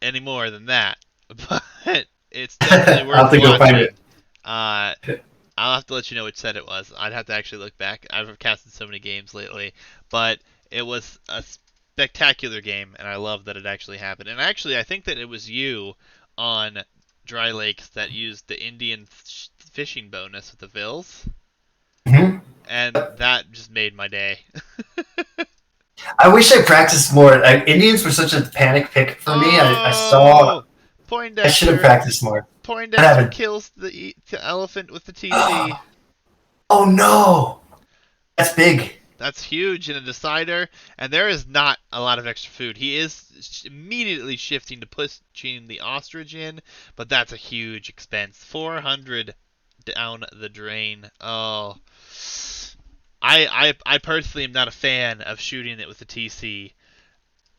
Speaker 1: any more than that, but it's definitely
Speaker 2: I'll
Speaker 1: worth
Speaker 2: have to go find it.
Speaker 1: watching. Uh, I'll have to let you know which set it was. I'd have to actually look back. I've casted so many games lately, but it was a spectacular game, and I love that it actually happened. And actually, I think that it was you on Dry Lakes that used the Indian fishing bonus with the Vills,
Speaker 2: Mm-hmm.
Speaker 1: and that just made my day.
Speaker 2: I wish I practiced more. Indians were such a panic pick for me. I saw.
Speaker 1: Oh,
Speaker 2: I should have
Speaker 1: Poindexter!
Speaker 2: practiced more. What
Speaker 1: Poindexter
Speaker 2: happened?
Speaker 1: kills the elephant with the TC.
Speaker 2: Oh no, that's big.
Speaker 1: That's huge in a decider, and there is not a lot of extra food. He is immediately shifting to pushing the ostrich in, but that's a huge expense. 400 down the drain. Oh, I personally am not a fan of shooting it with the TC.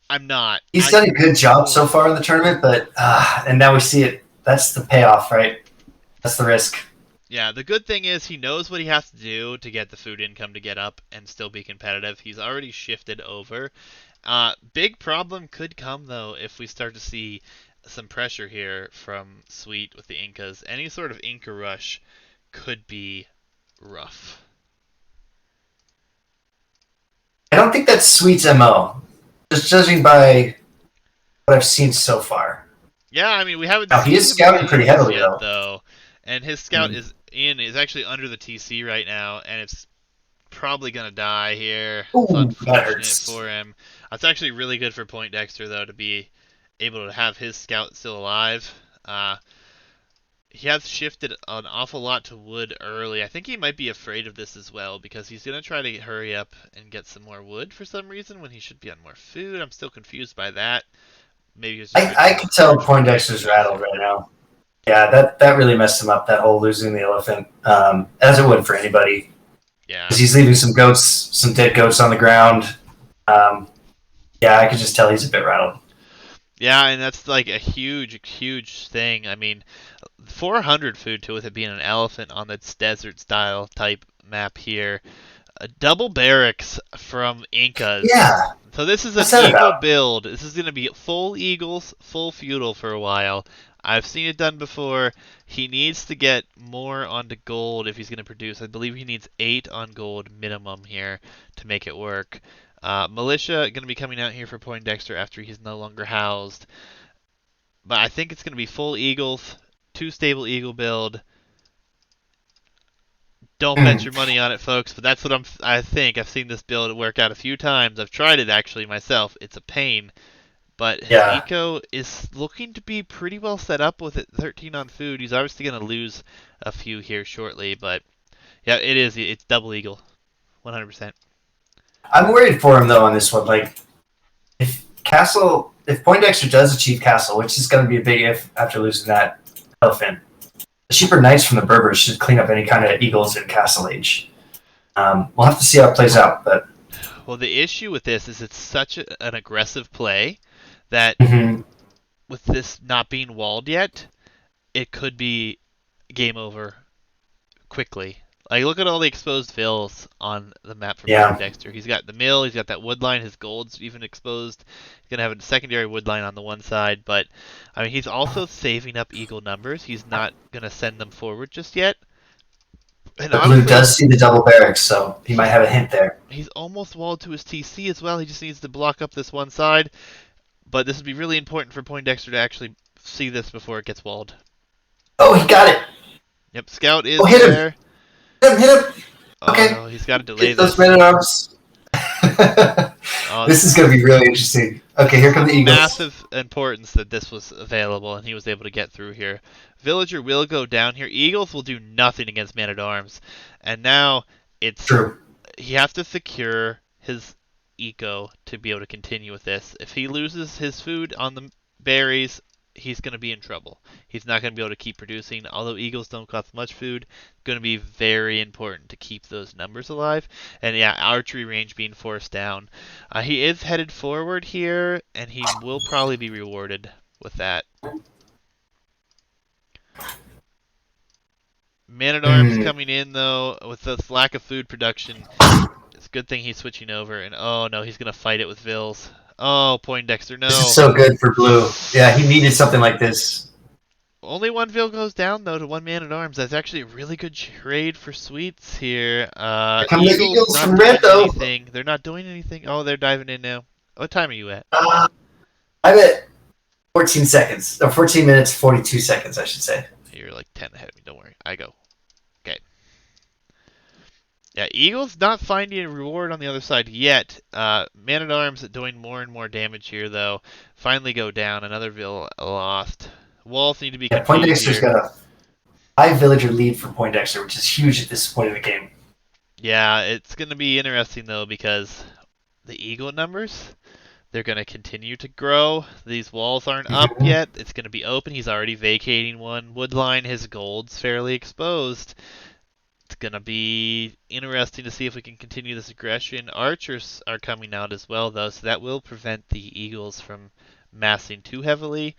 Speaker 1: I'm not.
Speaker 2: He's done a good job so far in the tournament, but and now we see it. That's the payoff, right? That's the risk.
Speaker 1: Yeah, the good thing is he knows what he has to do to get the food income to get up and still be competitive. He's already shifted over. Big problem could come though if we start to see some pressure here from Sweet with the Incas. Any sort of Inca rush could be rough.
Speaker 2: I don't think that's Sweet's MO. Just judging by what I've seen so far.
Speaker 1: Yeah, I mean we haven't
Speaker 2: Now
Speaker 1: seen
Speaker 2: he is
Speaker 1: him
Speaker 2: scouting pretty
Speaker 1: Incas
Speaker 2: heavily
Speaker 1: yet
Speaker 2: though.
Speaker 1: though, and his scout is actually under the TC right now, and it's probably gonna die here. It's
Speaker 2: Ooh, that
Speaker 1: unfortunate
Speaker 2: hurts.
Speaker 1: for him. It's actually really good for Poindexter though to be able to have his scout still alive. He has shifted an awful lot to wood early. I think he might be afraid of this as well because he's gonna try to hurry up and get some more wood for some reason when he should be on more food. I'm still confused by that. Maybe he was just
Speaker 2: I
Speaker 1: waiting
Speaker 2: can
Speaker 1: for
Speaker 2: tell
Speaker 1: archery to get
Speaker 2: Poindexter's
Speaker 1: through
Speaker 2: rattled
Speaker 1: there.
Speaker 2: right now. Yeah, that really messed him up. That whole losing the elephant, as it would for anybody,
Speaker 1: Yeah.
Speaker 2: because he's leaving some dead goats on the ground. Um, yeah, I could just tell he's a bit rattled.
Speaker 1: Yeah, and that's like a huge thing. I mean, 400 food to with it being an elephant on this desert style type map here. A double barracks from Incas.
Speaker 2: Yeah,
Speaker 1: So this is an
Speaker 2: what's that
Speaker 1: eagle
Speaker 2: about?
Speaker 1: build. This is going to be full eagles, full feudal for a while. I've seen it done before. He needs to get more onto gold if he's going to produce. I believe he needs 8 on gold minimum here to make it work. Militia going to be coming out here for Poindexter after he's no longer housed. But I think it's going to be full eagles, 2 stable eagle build. Don't bet
Speaker 2: Hmm.
Speaker 1: your money on it, folks. But that's what I think. I've seen this build work out a few times. I've tried it actually myself. It's a pain, but his
Speaker 2: Yeah,
Speaker 1: eco is looking to be pretty well set up with it. 13 on food. He's obviously going to lose a few here shortly, but yeah, it is. It's double eagle, 100%.
Speaker 2: I'm worried for him though on this one. Like, if Poindexter does achieve Castle, which is going to be a big if after losing that elephant, the cheaper knights from the Berbers should clean up any kind of eagles in Castle Age. We'll have to see how it plays out, but
Speaker 1: Well, the issue with this is it's such an aggressive play that
Speaker 2: mhm.
Speaker 1: with this not being walled yet, it could be game over quickly. Like, look at all the exposed vills on the map for
Speaker 2: Yeah,
Speaker 1: Poindexter. He's got the mill, he's got that wood line, his gold's even exposed. He's going to have a secondary wood line on the one side, but, I mean, he's also saving up eagle numbers. He's not going to send them forward just yet. And
Speaker 2: but Blue
Speaker 1: honestly,
Speaker 2: does see the double barracks, so he might
Speaker 1: he's
Speaker 2: have a hint there.
Speaker 1: he's almost walled to his TC as well. He just needs to block up this one side. But this would be really important for Poindexter to actually see this before it gets walled.
Speaker 2: Oh, he got it!
Speaker 1: Yep, Scout
Speaker 2: Oh,
Speaker 1: is
Speaker 2: hit him!
Speaker 1: there.
Speaker 2: Hit him!
Speaker 1: Oh
Speaker 2: Okay,
Speaker 1: no, he's got to delay
Speaker 2: get those
Speaker 1: this.
Speaker 2: men at arms.
Speaker 1: Oh,
Speaker 2: This is going to be really interesting. Okay, here come the Eagles.
Speaker 1: massive importance that this was available and he was able to get through here. Villager will go down here. Eagles will do nothing against Man at Arms. And now it's
Speaker 2: True.
Speaker 1: he has to secure his eco to be able to continue with this. If he loses his food on the berries, he's going to be in trouble. He's not going to be able to keep producing. Although eagles don't cost much food, going to be very important to keep those numbers alive. And yeah, archery range being forced down. He is headed forward here, and he will probably be rewarded with that. Man-at-Arms
Speaker 2: Hmm.
Speaker 1: coming in, though, with this lack of food production. It's a good thing he's switching over. And oh no, he's going to fight it with Vils. Oh, Poindexter,
Speaker 2: This is
Speaker 1: no.
Speaker 2: so good for blue. Yeah, he needed something like this.
Speaker 1: Only one Vil goes down though to one man at arms. That's actually a really good trade for Sweets here.
Speaker 2: Here come the
Speaker 1: Eagles
Speaker 2: Eagles
Speaker 1: not
Speaker 2: from red,
Speaker 1: doing
Speaker 2: though.
Speaker 1: anything. They're not doing anything. Oh, they're diving in now. What time are you at?
Speaker 2: I'm at 14 seconds. Or 14 minutes, 42 seconds, I should say.
Speaker 1: You're like 10 ahead of me. Don't worry. I go. Okay. Yeah, Eagles not finding a reward on the other side yet. Man at arms doing more and more damage here though. Finally go down. Another Vil lost. Walls need to be
Speaker 2: Yeah,
Speaker 1: completed
Speaker 2: Poindexter's
Speaker 1: here.
Speaker 2: got a 5 villager lead for Poindexter, which is huge at this point in the game.
Speaker 1: Yeah, it's going to be interesting though because the eagle numbers, they're going to continue to grow. These walls aren't up
Speaker 2: Mhm.
Speaker 1: yet. It's going to be open. He's already vacating one. Woodline, his gold's fairly exposed. It's going to be interesting to see if we can continue this aggression. Archers are coming out as well, though, so that will prevent the eagles from massing too heavily.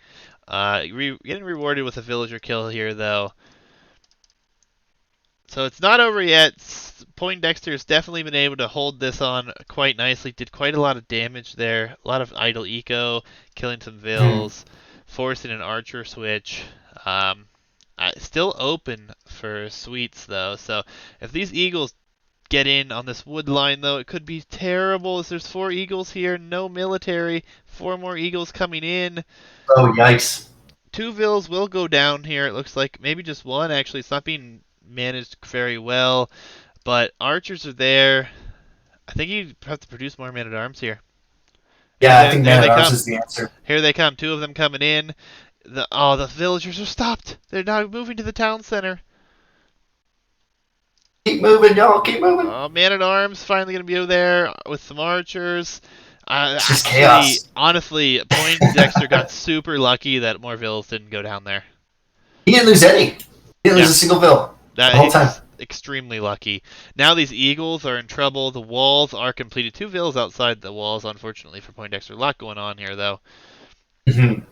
Speaker 1: Getting rewarded with a villager kill here, though. So it's not over yet. Poindexter's definitely been able to hold this on quite nicely. Did quite a lot of damage there. A lot of idle eco, killing some
Speaker 2: Mhm.
Speaker 1: vills, forcing an archer switch. Um, Still open for sweets though. So if these eagles get in on this wood line though, it could be terrible. As there's 4 eagles here, no military, 4 more eagles coming in.
Speaker 2: Oh, yikes.
Speaker 1: 2 vills will go down here. It looks like maybe just one actually. It's not being managed very well. But archers are there. I think you have to produce more men at arms here.
Speaker 2: Yeah, I
Speaker 1: There,
Speaker 2: think
Speaker 1: there
Speaker 2: man
Speaker 1: they
Speaker 2: at arms
Speaker 1: come.
Speaker 2: is the answer.
Speaker 1: Here they come. 2 of them coming in. The villagers are stopped. They're now moving to the town center.
Speaker 2: Keep moving, y'all. Keep moving.
Speaker 1: Oh, man at arms finally gonna be over there with some archers.
Speaker 2: It's just
Speaker 1: Actually,
Speaker 2: chaos.
Speaker 1: honestly, Poindexter got super lucky that more vills didn't go down there.
Speaker 2: He didn't lose any. He didn't lose
Speaker 1: Yeah,
Speaker 2: a single bill the
Speaker 1: that
Speaker 2: whole
Speaker 1: he's
Speaker 2: time.
Speaker 1: just extremely lucky. Now these eagles are in trouble. The walls are completed. 2 vills outside the walls, unfortunately for Poindexter. A lot going on here though.
Speaker 2: Mhm.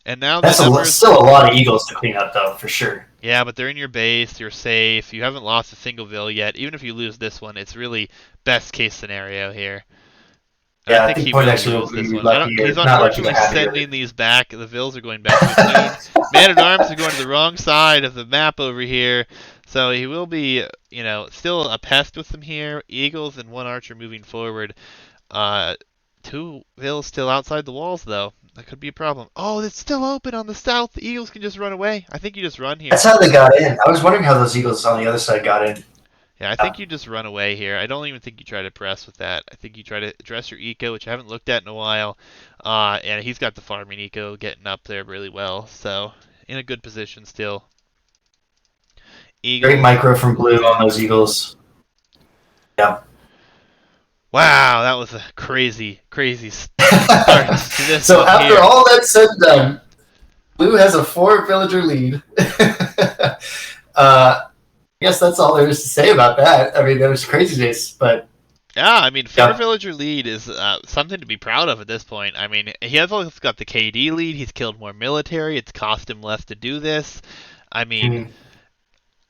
Speaker 1: And now the
Speaker 2: That's
Speaker 1: numbers.
Speaker 2: still a lot of eagles to clean up, though, for sure.
Speaker 1: Yeah, but they're in your base. You're safe. You haven't lost a single vill yet. Even if you lose this one, it's really best case scenario here. And I
Speaker 2: Yeah, I
Speaker 1: think
Speaker 2: think
Speaker 1: he will
Speaker 2: Poindexter will
Speaker 1: lose this
Speaker 2: be
Speaker 1: one.
Speaker 2: lucky
Speaker 1: He's
Speaker 2: or not lucky, but
Speaker 1: unfortunately
Speaker 2: happy with
Speaker 1: sending these back. The vills are going back too soon. Man at arms are going to the wrong side of the map over here, so he will be, still a pest with them here. Eagles and one archer moving forward. Uh, 2 vills still outside the walls though. That could be a problem. Oh, it's still open on the south. The eagles can just run away. I think you just run here.
Speaker 2: That's how they got in. I was wondering how those eagles on the other side got in.
Speaker 1: Yeah, I think you just run away here. I don't even think you try to press with that. I think you try to address your eco, which I haven't looked at in a while. And he's got the farming eco getting up there really well. So, in a good position still.
Speaker 2: Great
Speaker 1: Eagles
Speaker 2: micro from blue on
Speaker 1: moving.
Speaker 2: those eagles. Yeah.
Speaker 1: Wow, that was a crazy, crazy start to this
Speaker 2: So
Speaker 1: one
Speaker 2: after
Speaker 1: here.
Speaker 2: all that's said and done, blue has a 4 villager lead. I guess that's all there is to say about that. I mean, that was craziness, but
Speaker 1: Yeah, I mean, 4
Speaker 2: yeah.
Speaker 1: villager lead is something to be proud of at this point. I mean, he has also got the KD lead. He's killed more military. It's cost him less to do this. I mean,
Speaker 2: Mhm.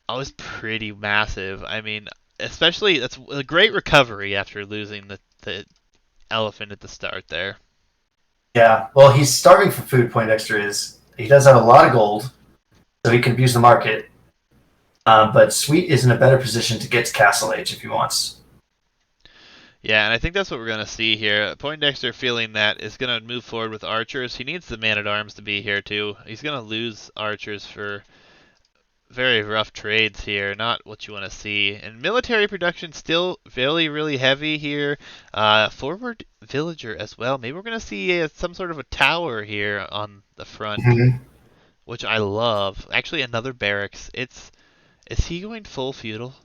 Speaker 1: I was pretty massive. I mean, especially that's a great recovery after losing the elephant at the start there.
Speaker 2: Yeah. Well, he's starving for food, Poindexter is. He does have a lot of gold, so he can abuse the market. But Sweet is in a better position to get to Castle Age if he wants.
Speaker 1: Yeah, and I think that's what we're gonna see here. Poindexter feeling that is gonna move forward with archers. He needs the man at arms to be here too. He's gonna lose archers for very rough trades here, not what you want to see. And military production still really heavy here. Forward villager as well. Maybe we're gonna see some sort of a tower here on the front,
Speaker 2: Mhm.
Speaker 1: which I love. Actually, another barracks. Is he going full feudal?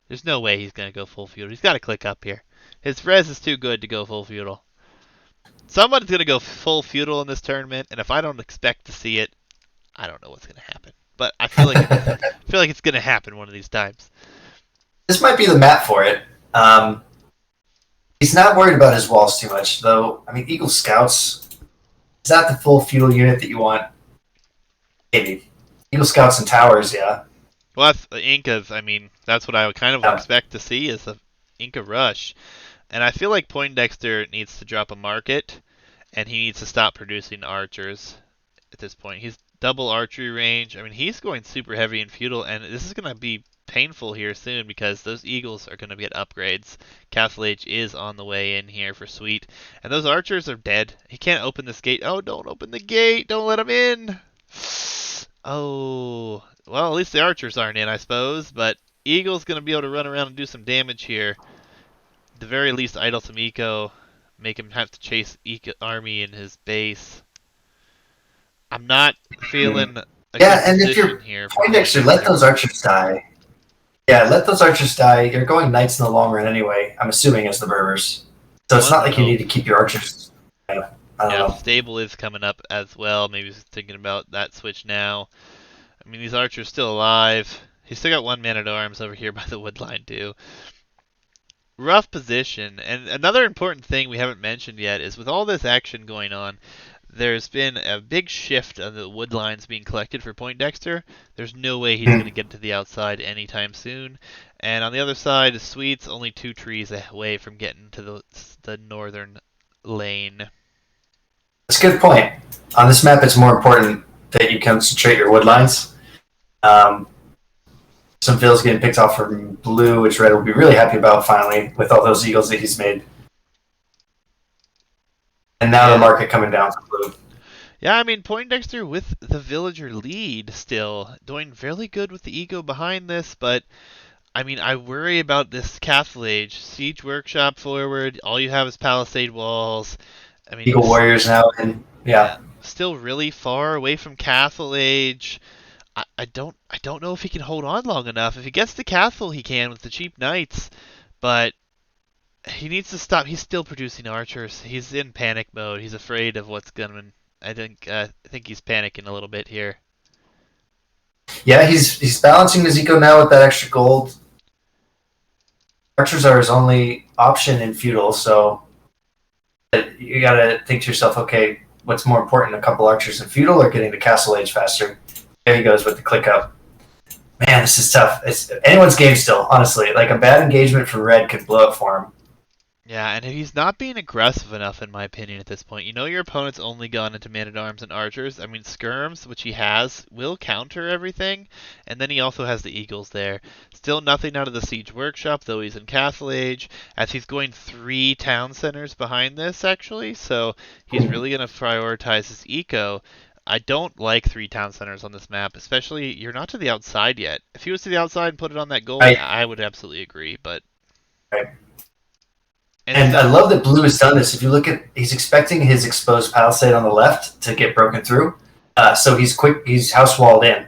Speaker 1: There's no way he's gonna go full feudal. He's got to click up here. His res is too good to go full feudal. Someone's gonna go full feudal in this tournament, and if I don't expect to see it, I don't know what's gonna happen. But I feel like it's gonna happen one of these times.
Speaker 2: This might be the map for it. He's not worried about his walls too much, though. I mean, Eagle Scouts, is that the full feudal unit that you want? Maybe. Eagle Scouts and Towers, yeah.
Speaker 1: Well, that's the Incas. I mean, that's what I would kind of
Speaker 2: Yeah.
Speaker 1: expect to see is the Inca rush. And I feel like Poindexter needs to drop a market, and he needs to stop producing archers at this point. He's double archery range. I mean, he's going super heavy in feudal, and this is going to be painful here soon because those eagles are going to get upgrades. Castle Age is on the way in here for Sweet, and those archers are dead. He can't open this gate. Oh, don't open the gate! Don't let him in! Oh, well, at least the archers aren't in, I suppose, but Eagle's going to be able to run around and do some damage here. At the very least, idle some eco, make him have to chase eco army in his base. I'm not feeling a
Speaker 2: Yeah,
Speaker 1: good
Speaker 2: and if
Speaker 1: position
Speaker 2: you're
Speaker 1: here for
Speaker 2: Poindexter, let those archers die. Yeah, let those archers die. You're going knights in the long run anyway, I'm assuming, as the Berbers. So it's not like you need to keep your archers. I don't
Speaker 1: Yeah,
Speaker 2: know.
Speaker 1: stable is coming up as well. Maybe he's thinking about that switch now. I mean, these archers still alive. He's still got one man at arms over here by the wood line too. Rough position. And another important thing we haven't mentioned yet is with all this action going on, there's been a big shift on the wood lines being collected for Poindexter. There's no way he's going to get to the outside anytime soon. And on the other side, Sweet's only 2 trees away from getting to the northern lane.
Speaker 2: That's a good point. On this map, it's more important that you concentrate your wood lines. Some villas getting picked off from blue, which red will be really happy about finally with all those eagles that he's made. And now the market coming down for blue.
Speaker 1: Yeah, I mean, Poindexter with the villager lead still, doing fairly good with the ego behind this, but I mean, I worry about this Castle Age. Siege Workshop forward, all you have is Palisade walls. I mean,
Speaker 2: Eagle Warriors now, and yeah.
Speaker 1: Still really far away from Castle Age. I don't know if he can hold on long enough. If he gets the castle, he can with the cheap knights, but he needs to stop. He's still producing archers. He's in panic mode. He's afraid of what's coming. I think he's panicking a little bit here.
Speaker 2: Yeah, he's balancing his eco now with that extra gold. Archers are his only option in feudal, so you gotta think to yourself, okay, what's more important, a couple archers in feudal or getting the Castle Age faster? There he goes with the click up. Man, this is tough. It's anyone's game still, honestly. Like a bad engagement from red could blow up for him.
Speaker 1: Yeah, and he's not being aggressive enough, in my opinion, at this point. You know your opponent's only gone into man-at-arms and archers. I mean, skirms, which he has, will counter everything, and then he also has the eagles there. Still nothing out of the Siege Workshop, though he's in Castle Age, as he's going 3 town centers behind this, actually, so he's really going to prioritize his eco. I don't like 3 town centers on this map, especially you're not to the outside yet. If he was to the outside and put it on that gold, I would absolutely agree, but...
Speaker 2: Right. And I love that blue has done this. If you look at, he's expecting his exposed palisade on the left to get broken through. So he's house walled in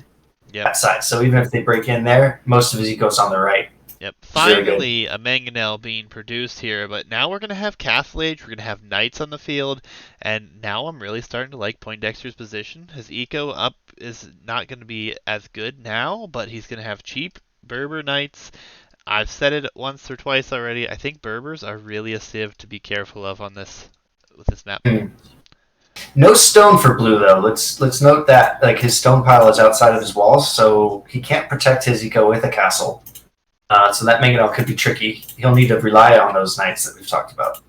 Speaker 2: that side. So even if they break in there, most of his eco's on the right.
Speaker 1: Yep. Finally, a mangonel being produced here, but now we're going to have Castle Age, we're going to have knights on the field, and now I'm really starting to like Poindexter's position. His eco up is not going to be as good now, but he's going to have cheap Berber knights. I've said it once or twice already. I think Berbers are really a civ to be careful of on this with this map.
Speaker 2: No stone for blue though. Let's note that like his stone pile is outside of his walls, so he can't protect his eco with a castle. So that mangonel could be tricky. He'll need to rely on those knights that we've talked about.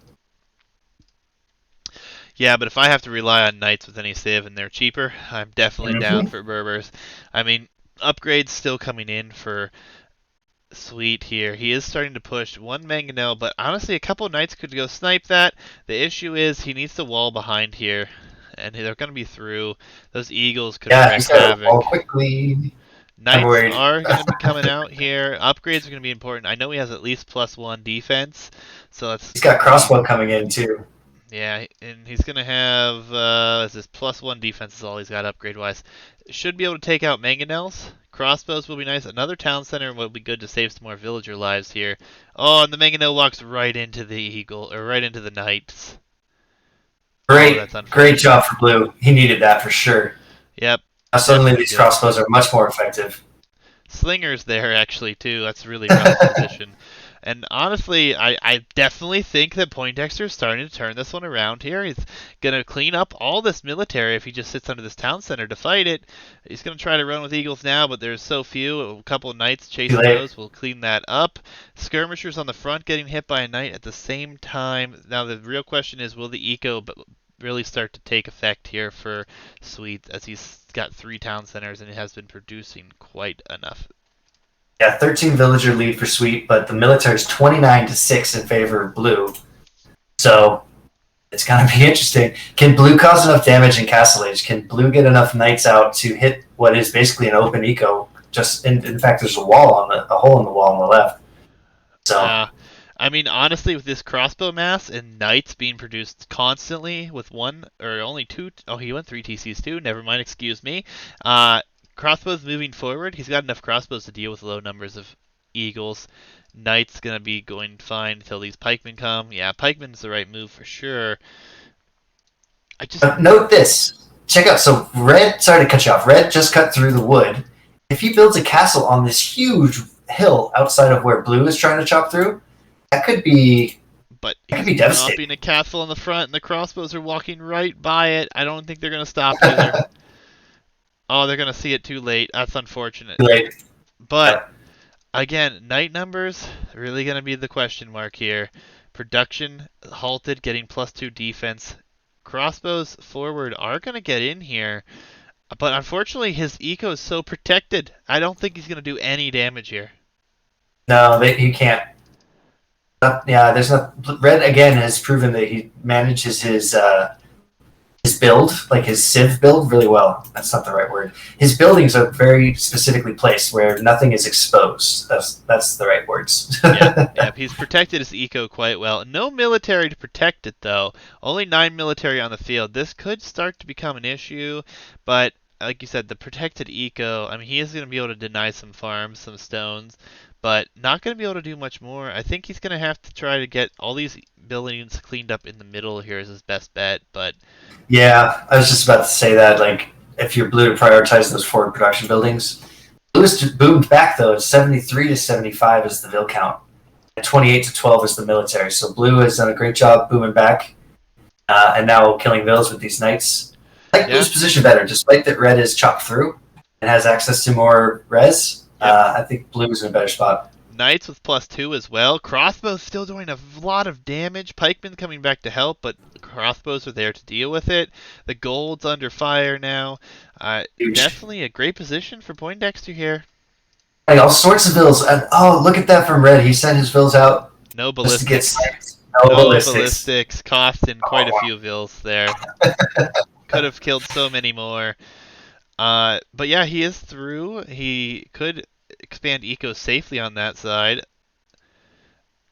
Speaker 1: Yeah, but if I have to rely on knights with any civ and they're cheaper, I'm definitely down for Berbers. I mean, upgrades still coming in for Sweet here. He is starting to push 1 mangonel, but honestly, a couple of knights could go snipe that. The issue is he needs to wall behind here, and they're going to be through. Those eagles could wreak havoc.
Speaker 2: Wall quickly.
Speaker 1: Knights are going to be coming out here. Upgrades are going to be important. I know he has at least +1 defense, so that's.
Speaker 2: He's got crossbow coming in too.
Speaker 1: Yeah, and he's going to have this +1 defense is all he's got upgrade-wise. Should be able to take out mangonels. Crossbows will be nice. Another town center will be good to save some more villager lives here. Oh, and the mangonel walks right into the eagle, or right into the knights. Oh, that's
Speaker 2: Great
Speaker 1: unfortunate.
Speaker 2: job for blue. He needed that for sure.
Speaker 1: Yep,
Speaker 2: Now suddenly
Speaker 1: definitely
Speaker 2: these
Speaker 1: did.
Speaker 2: crossbows are much more effective.
Speaker 1: Slingers there actually too. That's really rough position. And honestly, I definitely think that Poindexter's starting to turn this one around here. He's gonna clean up all this military if he just sits under this town center to fight it. He's gonna try to run with eagles now, but there's so few. A couple of knights
Speaker 2: Too
Speaker 1: chasing
Speaker 2: late.
Speaker 1: those will clean that up. Skirmishers on the front getting hit by a knight at the same time. Now the real question is, will the eco really start to take effect here for Sweet, as he's got 3 town centers and it has been producing quite enough.
Speaker 2: Yeah, 13 villager lead for Sweet, but the military is 29-6 in favor of blue. So it's going to be interesting. Can blue cause enough damage in Castle Age? Can blue get enough knights out to hit what is basically an open eco? Just in fact, there's a hole in the wall on the left. So
Speaker 1: Uh, I mean, honestly, with this crossbow mass and knights being produced constantly with one or only two, oh, he went 3 TCs too. Never mind, excuse me. Crossbows moving forward. He's got enough crossbows to deal with low numbers of eagles. Knights gonna be going fine until these pikemen come. Yeah, pikemen's the right move for sure. I just
Speaker 2: note this. Check out. So red. Sorry to cut you off. Red just cut through the wood. If he builds a castle on this huge hill outside of where blue is trying to chop through, that could be
Speaker 1: but
Speaker 2: that could
Speaker 1: he's
Speaker 2: be devastating.
Speaker 1: dropping a castle on the front, and the crossbows are walking right by it. I don't think they're gonna stop either. Oh, they're gonna see it too late. That's unfortunate.
Speaker 2: Like,
Speaker 1: But again, night numbers really gonna be the question mark here. Production halted, getting +2 defense. Crossbows forward are gonna get in here, but unfortunately his eco is so protected. I don't think he's gonna do any damage here.
Speaker 2: no, he can't. Yeah, there's not. Red again has proven that he manages his build, like his Civ build, really well. That's not the right word. His buildings are very specifically placed where nothing is exposed. That's the right words.
Speaker 1: Yep, yep. He's protected his eco quite well. No military to protect it though. Only 9 military on the field. This could start to become an issue, but like you said, the protected eco. I mean, he is going to be able to deny some farms, some stones, but not going to be able to do much more. I think he's going to have to try to get all these buildings cleaned up in the middle here as his best bet. But
Speaker 2: Yeah, I was just about to say that. Like, if you're blue to prioritize those forward production buildings, blue is boomed back though. It's 73-75 is the Vil count, and 28-12 is the military. So blue has done a great job booming back, and now killing Vils with these knights. I like
Speaker 1: yeah,
Speaker 2: blue's position better, despite that red is chopped through and has access to more res.
Speaker 1: yep.
Speaker 2: I think blue is in a better spot.
Speaker 1: Knights with +2 as well. Crossbows still doing a lot of damage. Pikemen coming back to help, but crossbows are there to deal with it. The gold's under fire now.
Speaker 2: Huge.
Speaker 1: Definitely a great position for Poindexter here.
Speaker 2: Like all sorts of Vils. And oh, look at that from red. He sent his Vils out
Speaker 1: No
Speaker 2: just to get
Speaker 1: ballistics.
Speaker 2: sniped. No
Speaker 1: No
Speaker 2: ballistics.
Speaker 1: ballistics. Costing quite
Speaker 2: Oh,
Speaker 1: a
Speaker 2: wow.
Speaker 1: few vills there. Could have killed so many more. But yeah, he is through. He could expand eco safely on that side.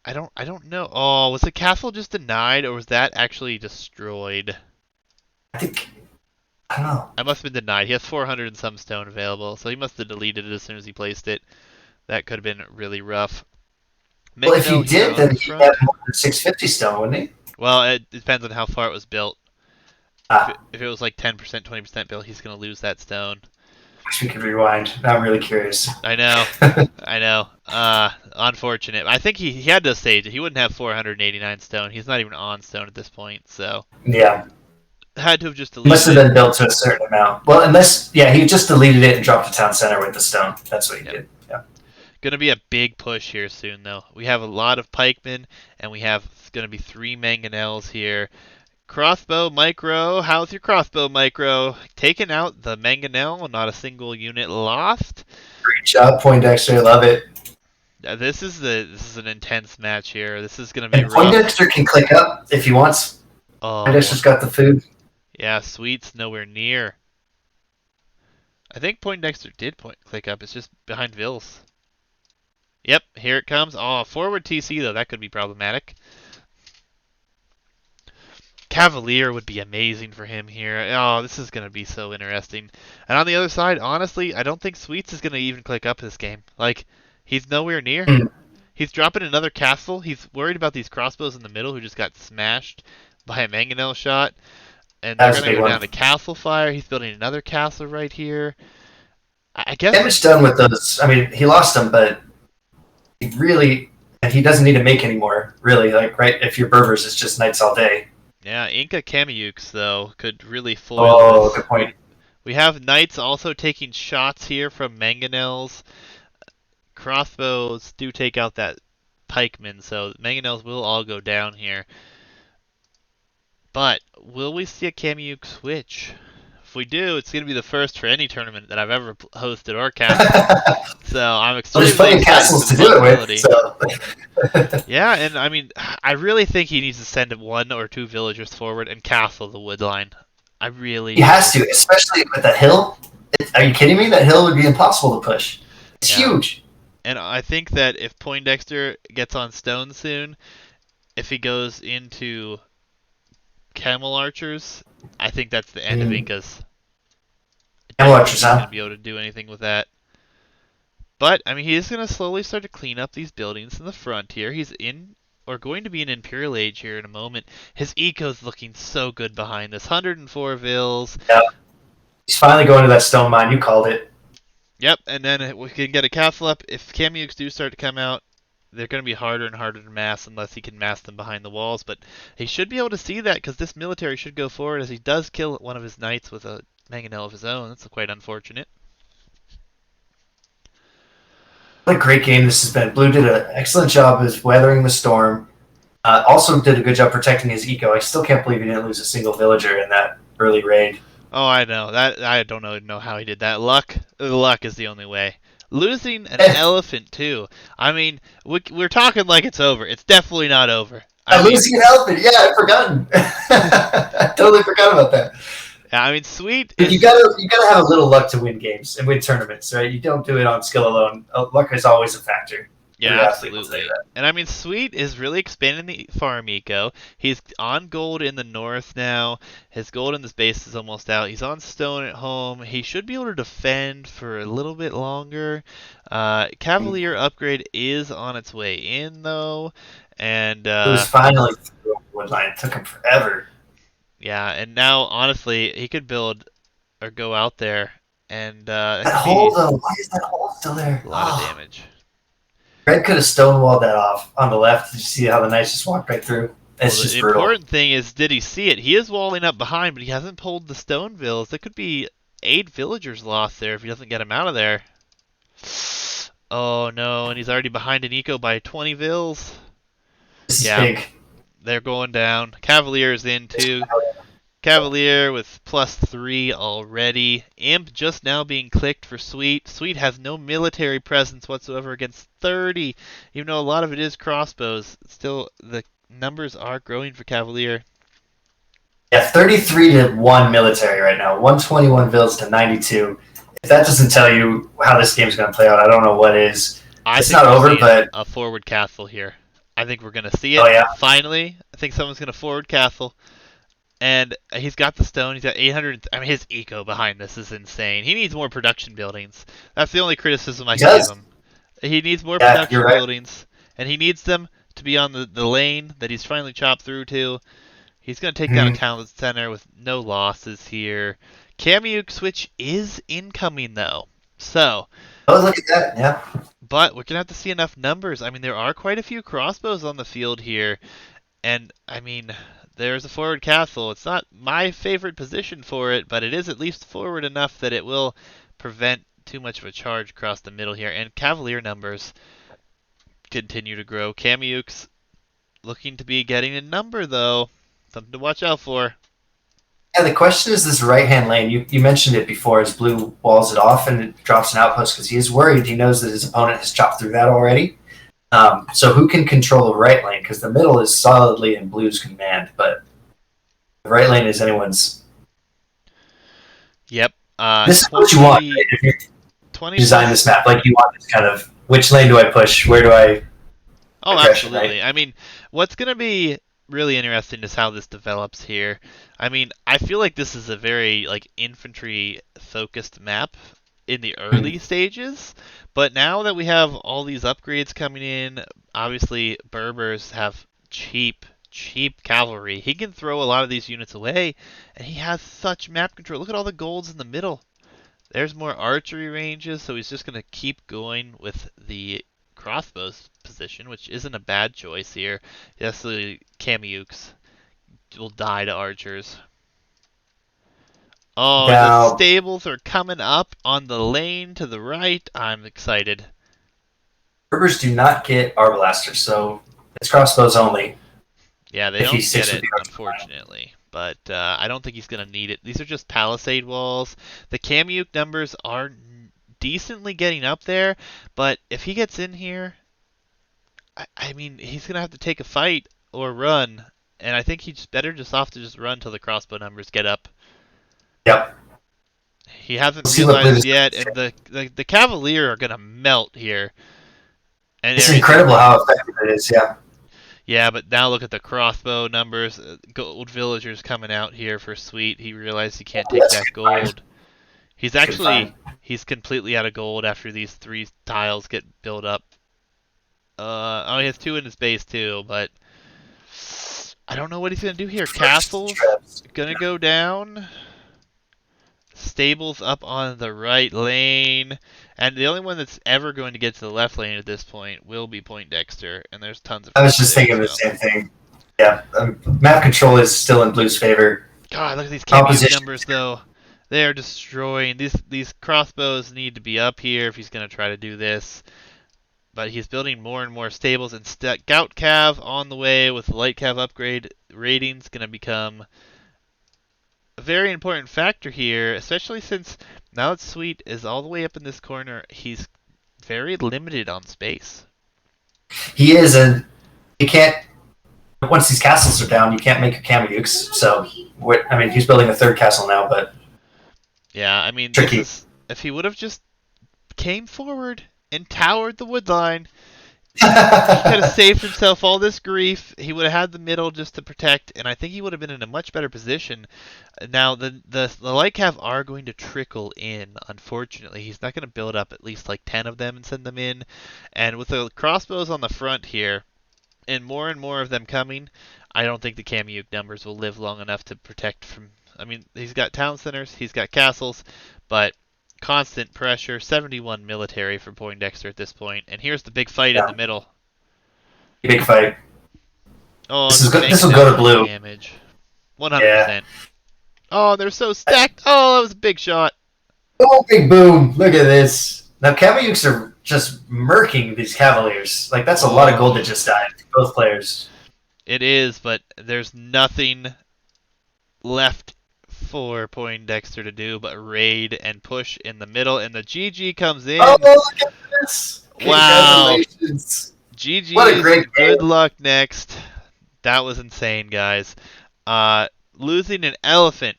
Speaker 1: I don't know. Oh, was the castle just denied or was that actually destroyed?
Speaker 2: I think I don't know.
Speaker 1: I must have been denied. He has 400 and some stone available, so he must have deleted it as soon as he placed it. That could have been really rough.
Speaker 2: Well, if he
Speaker 1: Mangonel here
Speaker 2: did,
Speaker 1: on
Speaker 2: then
Speaker 1: the
Speaker 2: he'd have
Speaker 1: front.
Speaker 2: more than 650 stone, wouldn't he?
Speaker 1: Well, it depends on how far it was built.
Speaker 2: Ah,
Speaker 1: If it was like 10%, 20% built, he's going to lose that stone.
Speaker 2: wish we could rewind. Now I'm really curious.
Speaker 1: I know. I know. Unfortunate. I think he had to stage it. He wouldn't have 489 stone. He's not even on stone at this point, so
Speaker 2: Yeah,
Speaker 1: had to have just
Speaker 2: it must
Speaker 1: deleted
Speaker 2: have
Speaker 1: it.
Speaker 2: been built to a certain amount. Well, unless he just deleted it and dropped a town center with the stone. That's what he
Speaker 1: Yep.
Speaker 2: did. Yeah.
Speaker 1: Gonna be a big push here soon, though. We have a lot of pikemen, and we have gonna be 3 mangonels here. Crossbow micro. How's your crossbow micro? Taking out the mangonel. Not a single unit lost.
Speaker 2: Great job, Poindexter. Love it.
Speaker 1: This is an intense match here. This is gonna be
Speaker 2: And
Speaker 1: rough.
Speaker 2: Poindexter can click up if he wants.
Speaker 1: Oh,
Speaker 2: Poindexter's got the food.
Speaker 1: yeah, Sweet's nowhere near. I think Poindexter did click up. It's just behind Vils. Yep, here it comes. Oh, forward TC though. That could be problematic. Cavalier would be amazing for him here. Oh, this is going to be so interesting. And on the other side, honestly, I don't think Sweets is going to even click up this game. Like, he's nowhere near.
Speaker 2: Mm.
Speaker 1: He's dropping another castle. He's worried about these crossbows in the middle who just got smashed. by a mangonel shot, and
Speaker 2: That
Speaker 1: they're
Speaker 2: was a
Speaker 1: gonna
Speaker 2: big
Speaker 1: go
Speaker 2: one.
Speaker 1: down to castle fire. He's building another castle right here. I guess
Speaker 2: Damage done with those. I mean, he lost them, but he really, and he doesn't need to make anymore. Really, like right. If your Berbers, it's just knights all day.
Speaker 1: yeah, Inca Kamiyuks though could really foil
Speaker 2: Oh, good
Speaker 1: this.
Speaker 2: point.
Speaker 1: We have knights also taking shots here from mangonels. Crossbows do take out that pikeman, so mangonels will all go down here. But will we see a Kamiyuk switch? If we do, it's going to be the first for any tournament that I've ever hosted or castled. So I'm
Speaker 2: Well, there's
Speaker 1: extremely
Speaker 2: plenty of
Speaker 1: excited for
Speaker 2: castles
Speaker 1: the
Speaker 2: to do it with,
Speaker 1: possibility.
Speaker 2: so
Speaker 1: Yeah, and I mean, I really think he needs to send one or two villagers forward and castle the wood line. I really
Speaker 2: he
Speaker 1: do.
Speaker 2: has to, especially with the hill. Are you kidding me? That hill would be impossible to push. It's
Speaker 1: Yeah.
Speaker 2: huge.
Speaker 1: And I think that if Poindexter gets on stone soon, if he goes into camel archers, I think that's the end of
Speaker 2: Mm.
Speaker 1: Incas. I
Speaker 2: Camel
Speaker 1: don't think
Speaker 2: archers,
Speaker 1: he's going
Speaker 2: huh?
Speaker 1: to be able to do anything with that. But, I mean, he is going to slowly start to clean up these buildings in the front here. He's in, or going to be in Imperial Age here in a moment. His eco's looking so good behind this. 104 vills.
Speaker 2: Yeah. He's finally going to that stone mine. You called it.
Speaker 1: Yep, and then we can get a castle up. If Kamukes do start to come out, they're going to be harder and harder to mass unless he can mass them behind the walls. But he should be able to see that because this military should go forward as he does kill one of his knights with a mangonel of his own. That's quite unfortunate.
Speaker 2: What a great game this has been. Blue did an excellent job of weathering the storm. Also did a good job protecting his eco. I still can't believe he didn't lose a single villager in that early raid.
Speaker 1: Oh, I know that. I don't know how he did that. Luck is the only way. Losing an
Speaker 2: Eh,
Speaker 1: elephant too. I mean, we're talking like it's over. It's definitely not over. I mean,
Speaker 2: losing an elephant. Yeah, I've forgotten. I totally forgot about that.
Speaker 1: Sweet
Speaker 2: But
Speaker 1: is.
Speaker 2: you gotta have a little luck to win games and win tournaments, right? You don't do it on skill alone. Luck is always a factor.
Speaker 1: Yeah,
Speaker 2: Every athlete will say
Speaker 1: absolutely.
Speaker 2: that.
Speaker 1: And I mean, Sweet is really expanding the farm eco. He's on gold in the north now. His gold in this base is almost out. He's on stone at home. He should be able to defend for a little bit longer. Cavalier upgrade is on its way in, though. And
Speaker 2: It was finally through the wood line. It took him forever.
Speaker 1: yeah, and now, honestly, he could build or go out there, and that
Speaker 2: That
Speaker 1: could
Speaker 2: hole
Speaker 1: be
Speaker 2: though, why is that hole still there?
Speaker 1: a lot of
Speaker 2: Oh,
Speaker 1: damage.
Speaker 2: Red could have stonewalled that off on the left. Did you see how the knights just walked right through?
Speaker 1: Well,
Speaker 2: It's
Speaker 1: the
Speaker 2: just brutal.
Speaker 1: important thing is, did he see it? He is walling up behind, but he hasn't pulled the stone villas. There could be 8 villagers lost there if he doesn't get him out of there. Oh no, and he's already behind an eco by 20 vills.
Speaker 2: This is
Speaker 1: Yeah,
Speaker 2: big.
Speaker 1: they're going down. Cavalier's in too. Cavalier with +3 already. Imp just now being clicked for Sweet. Sweet has no military presence whatsoever against 30. Even though a lot of it is crossbows, still the numbers are growing for Cavalier.
Speaker 2: Yeah, 33 to 1 military right now. 121 vills to 92. If that doesn't tell you how this game's going to play out, I don't know what is.
Speaker 1: I
Speaker 2: It's
Speaker 1: think
Speaker 2: not
Speaker 1: we're
Speaker 2: over,
Speaker 1: seeing
Speaker 2: but
Speaker 1: a forward castle here. I think we're gonna see
Speaker 2: oh
Speaker 1: it
Speaker 2: yeah,
Speaker 1: finally. I think someone's gonna forward castle, and he's got the stone. He's got 800. I mean, his eco behind this is insane. He needs more production buildings. That's the only criticism I
Speaker 2: he
Speaker 1: can give
Speaker 2: does.
Speaker 1: him. He needs more
Speaker 2: Yeah, you're
Speaker 1: production
Speaker 2: right.
Speaker 1: buildings, and he needs them to be on the lane that he's finally chopped through to. He's gonna take down a
Speaker 2: Mhm.
Speaker 1: town center with no losses here. Kamiyuk switch is incoming though, so.
Speaker 2: Oh, look at that. Yeah.
Speaker 1: But we're gonna have to see enough numbers. I mean, there are quite a few crossbows on the field here, and I mean, there's a forward castle. It's not my favorite position for it, but it is at least forward enough that it will prevent too much of a charge across the middle here. And Cavalier numbers continue to grow. Kamiyuk's looking to be getting a number though. Something to watch out for.
Speaker 2: Yeah, the question is this right hand lane. You mentioned it before as Blue walls it off and it drops an outpost because he is worried. He knows that his opponent has chopped through that already. So who can control the right lane? Because the middle is solidly in Blue's command, but the right lane is anyone's.
Speaker 1: Yep.
Speaker 2: This is what you want, right? If you
Speaker 1: 20
Speaker 2: design
Speaker 1: plus.
Speaker 2: this map, like you want this kind of which lane do I push? Where do I
Speaker 1: Oh,
Speaker 2: aggression, right?
Speaker 1: absolutely. I mean, what's going to be really interesting is how this develops here. I mean, I feel like this is a very like infantry focused map in the early stages, but now that we have all these upgrades coming in, obviously Berbers have cheap cheap cavalry. He can throw a lot of these units away, and he has such map control. Look at all the golds in the middle. There's more archery ranges, so he's just going to keep going with the crossbows position, which isn't a bad choice here. Yes, the Kamyuks will die to archers. Oh, and the
Speaker 2: Now,
Speaker 1: stables are coming up on the lane to the right. I'm excited.
Speaker 2: Berbers do not get Arbalasters, so it's crossbows only
Speaker 1: Yeah, they
Speaker 2: if he
Speaker 1: don't get
Speaker 2: sticks with
Speaker 1: it,
Speaker 2: the archer line.
Speaker 1: unfortunately. But I don't think he's going to need it. These are just palisade walls. The Kamyuk numbers are decently getting up there, but if he gets in here, I mean, he's going to have to take a fight or run. And I think he's better just off to just run till the crossbow numbers get up.
Speaker 2: Yep.
Speaker 1: He hasn't
Speaker 2: We'll see what
Speaker 1: realized
Speaker 2: Blizzard
Speaker 1: yet,
Speaker 2: does.
Speaker 1: and the Cavalier are going to melt here. And
Speaker 2: It's
Speaker 1: everything.
Speaker 2: incredible how effective it is, yeah.
Speaker 1: Yeah, but now look at the crossbow numbers. Gold villagers coming out here for Sweet. He realized he can't
Speaker 2: Oh,
Speaker 1: take
Speaker 2: that's a
Speaker 1: that
Speaker 2: good find.
Speaker 1: gold. He's
Speaker 2: Good find.
Speaker 1: he's completely out of gold after these 3 tiles get built up. Oh, he has 2 in his base too, but I don't know what he's gonna do here. Castles gonna go down. Stables up on the right lane. And the only one that's ever going to get to the left lane at this point will be Poindexter. And there's tons of
Speaker 2: I was
Speaker 1: troops
Speaker 2: just
Speaker 1: there,
Speaker 2: thinking the
Speaker 1: so.
Speaker 2: same thing. Yeah, map control is still in Blue's favor.
Speaker 1: God, look at these Kamyuk
Speaker 2: Composition.
Speaker 1: numbers, though. They are destroying. These crossbows need to be up here if he's going to try to do this. But he's building more and more stables. And Scout Cav on the way with Light Cav upgrade ratings going to become a very important factor here, especially since now that Sweet is all the way up in this corner, he's very limited on space.
Speaker 2: He is, and you can't. Once these castles are down, you can't make your Kameyuks. So, I mean, he's building a third castle now, but
Speaker 1: Yeah, I mean, this
Speaker 2: tricky.
Speaker 1: is if he would have just came forward and towered the wood line, he could have saved himself all this grief. He would have had the middle just to protect, and I think he would have been in a much better position. Now, the light cav are going to trickle in. Unfortunately, he's not going to build up at least like 10 of them and send them in. And with the crossbows on the front here, and more of them coming, I don't think the Kamyuk numbers will live long enough to protect from. I mean, he's got town centers, he's got castles, but constant pressure. 71 military for Poindexter at this point, and here's the big fight in
Speaker 2: Yeah,
Speaker 1: the middle.
Speaker 2: big fight.
Speaker 1: Oh,
Speaker 2: This is
Speaker 1: just
Speaker 2: good. This
Speaker 1: banking
Speaker 2: will
Speaker 1: down
Speaker 2: go
Speaker 1: on
Speaker 2: to
Speaker 1: the
Speaker 2: blue.
Speaker 1: damage.
Speaker 2: Yeah.
Speaker 1: 100%. Oh, they're so stacked. Oh, that was a big shot.
Speaker 2: Oh, big boom! Look at this. Now Kameyuks are just murking these Cavaliers. Like that's a lot of gold that
Speaker 1: Oh,
Speaker 2: just died. Both players.
Speaker 1: it is, but there's nothing left for Poindexter to do but raid and push in the middle, and the GG comes
Speaker 2: Oh,
Speaker 1: in.
Speaker 2: look at this!
Speaker 1: Wow.
Speaker 2: Congratulations! What a
Speaker 1: GG's
Speaker 2: great
Speaker 1: and
Speaker 2: game.
Speaker 1: good luck next. That was insane, guys. Losing an elephant.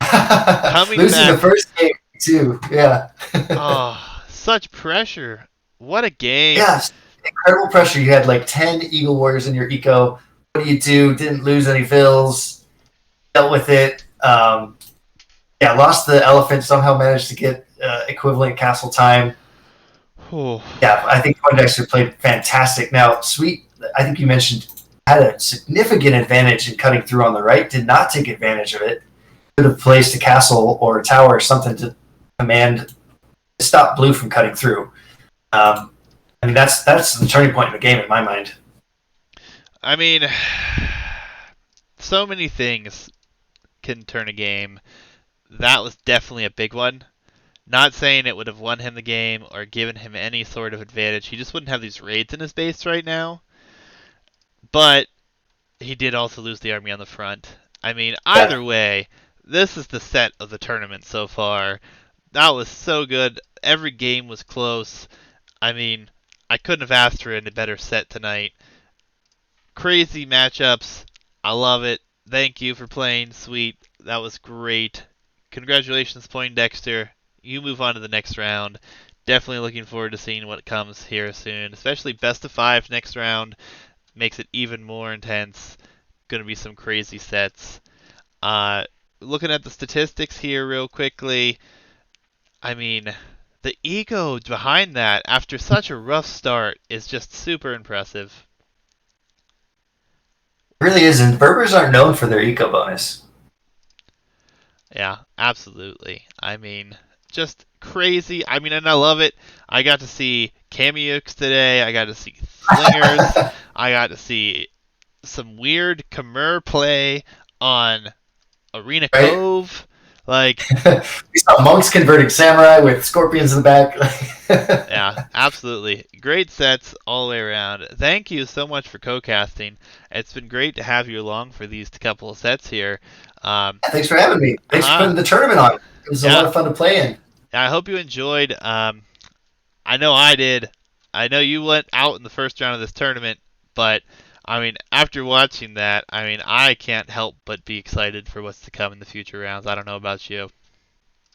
Speaker 1: Coming
Speaker 2: Losing the
Speaker 1: back.
Speaker 2: first game too. Yeah.
Speaker 1: Oh, such pressure. What a game.
Speaker 2: Yes. Incredible pressure. You had like 10 Eagle Warriors in your eco. What do you do? Didn't lose any vills. Dealt with it. Yeah, lost the elephant. Somehow managed to get equivalent castle time.
Speaker 1: Oh.
Speaker 2: Yeah, I think Poindexter played fantastic. Now, Sweet, I think you mentioned, had a significant advantage in cutting through on the right. Did not take advantage of it. Could have placed a castle or a tower or something to command to stop blue from cutting through. I mean, that's the turning point in the game in my mind.
Speaker 1: I mean, so many things can turn a game. That was definitely a big one. Not saying it would have won him the game or given him any sort of advantage. He just wouldn't have these raids in his base right now. But he did also lose the army on the front. I mean,
Speaker 2: Yeah.
Speaker 1: either way, this is the set of the tournament so far. That was so good. Every game was close. I mean, I couldn't have asked for a better set tonight. Crazy matchups. I love it. Thank you for playing, Sweet. That was great. Congratulations, Poindexter. You move on to the next round. Definitely looking forward to seeing what comes here soon, especially best of 5 next round. Makes it even more intense. Going to be some crazy sets. Looking at the statistics here real quickly. I mean, the ego behind that after such a rough start is just super impressive.
Speaker 2: really is, and Berbers aren't known for their eco bonus.
Speaker 1: Yeah, absolutely. I mean, just crazy. I mean, and I love it. I got to see Cameuks today. I got to see Slingers. I got to see some weird Khmer play on Arena
Speaker 2: Right?
Speaker 1: Cove. Like,
Speaker 2: We saw monks converting samurai with scorpions in the back.
Speaker 1: yeah, absolutely. Great sets all the way around. Thank you so much for co-casting. It's been great to have you along for these couple of sets here.
Speaker 2: Thanks for having me. Thanks for putting the tournament on. It was a lot
Speaker 1: Yeah,
Speaker 2: of fun to play in.
Speaker 1: I hope you enjoyed. I know I did. I know you went out in the first round of this tournament, but I mean, after watching that, I mean, I can't help but be excited for what's to come in the future rounds. I don't know about you.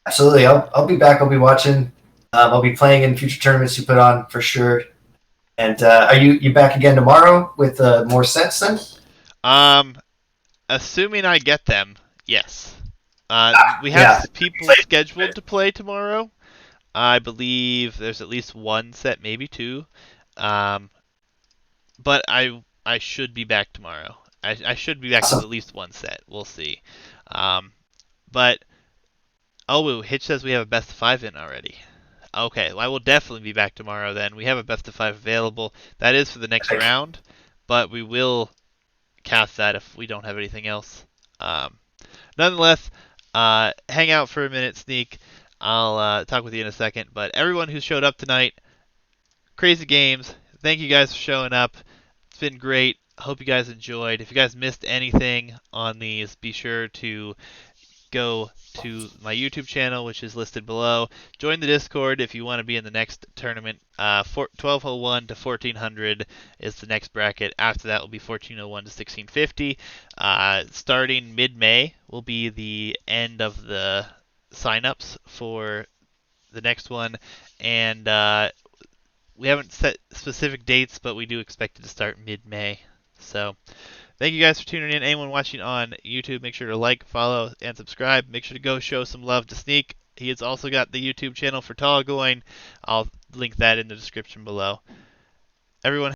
Speaker 2: Absolutely. I'll be back. I'll be watching. I'll be playing in future tournaments you put on for sure. And are you back again tomorrow with more sets then?
Speaker 1: Um, Assuming I get them, yes. We have
Speaker 2: Yeah.
Speaker 1: people scheduled to play tomorrow. I believe there's at least one set, maybe two. Um, but I should be back tomorrow. I should be back with
Speaker 2: Awesome.
Speaker 1: at least one set. We'll see. Um, but oh, Hitch says we have a best of five in already. Okay, well, I will definitely be back tomorrow then. We have a best of five available. That is for the next round, but we will cast that if we don't have anything else. Nonetheless, hang out for a minute, Sneak. I'll talk with you in a second. But everyone who showed up tonight, crazy games. Thank you guys for showing up. It's been great. Hope you guys enjoyed. If you guys missed anything on these, be sure to go to my YouTube channel, which is listed below. Join the Discord if you want to be in the next tournament. 1201 to 1400 is the next bracket. After that will be 1401 to 1650. Starting mid-May will be the end of the signups for the next one, and we haven't set specific dates, but we do expect it to start mid-May. So thank you guys for tuning in. Anyone watching on YouTube, make sure to like, follow, and subscribe. Make sure to go show some love to Sneak. He has also got the YouTube channel for Tall going. I'll link that in the description below. Everyone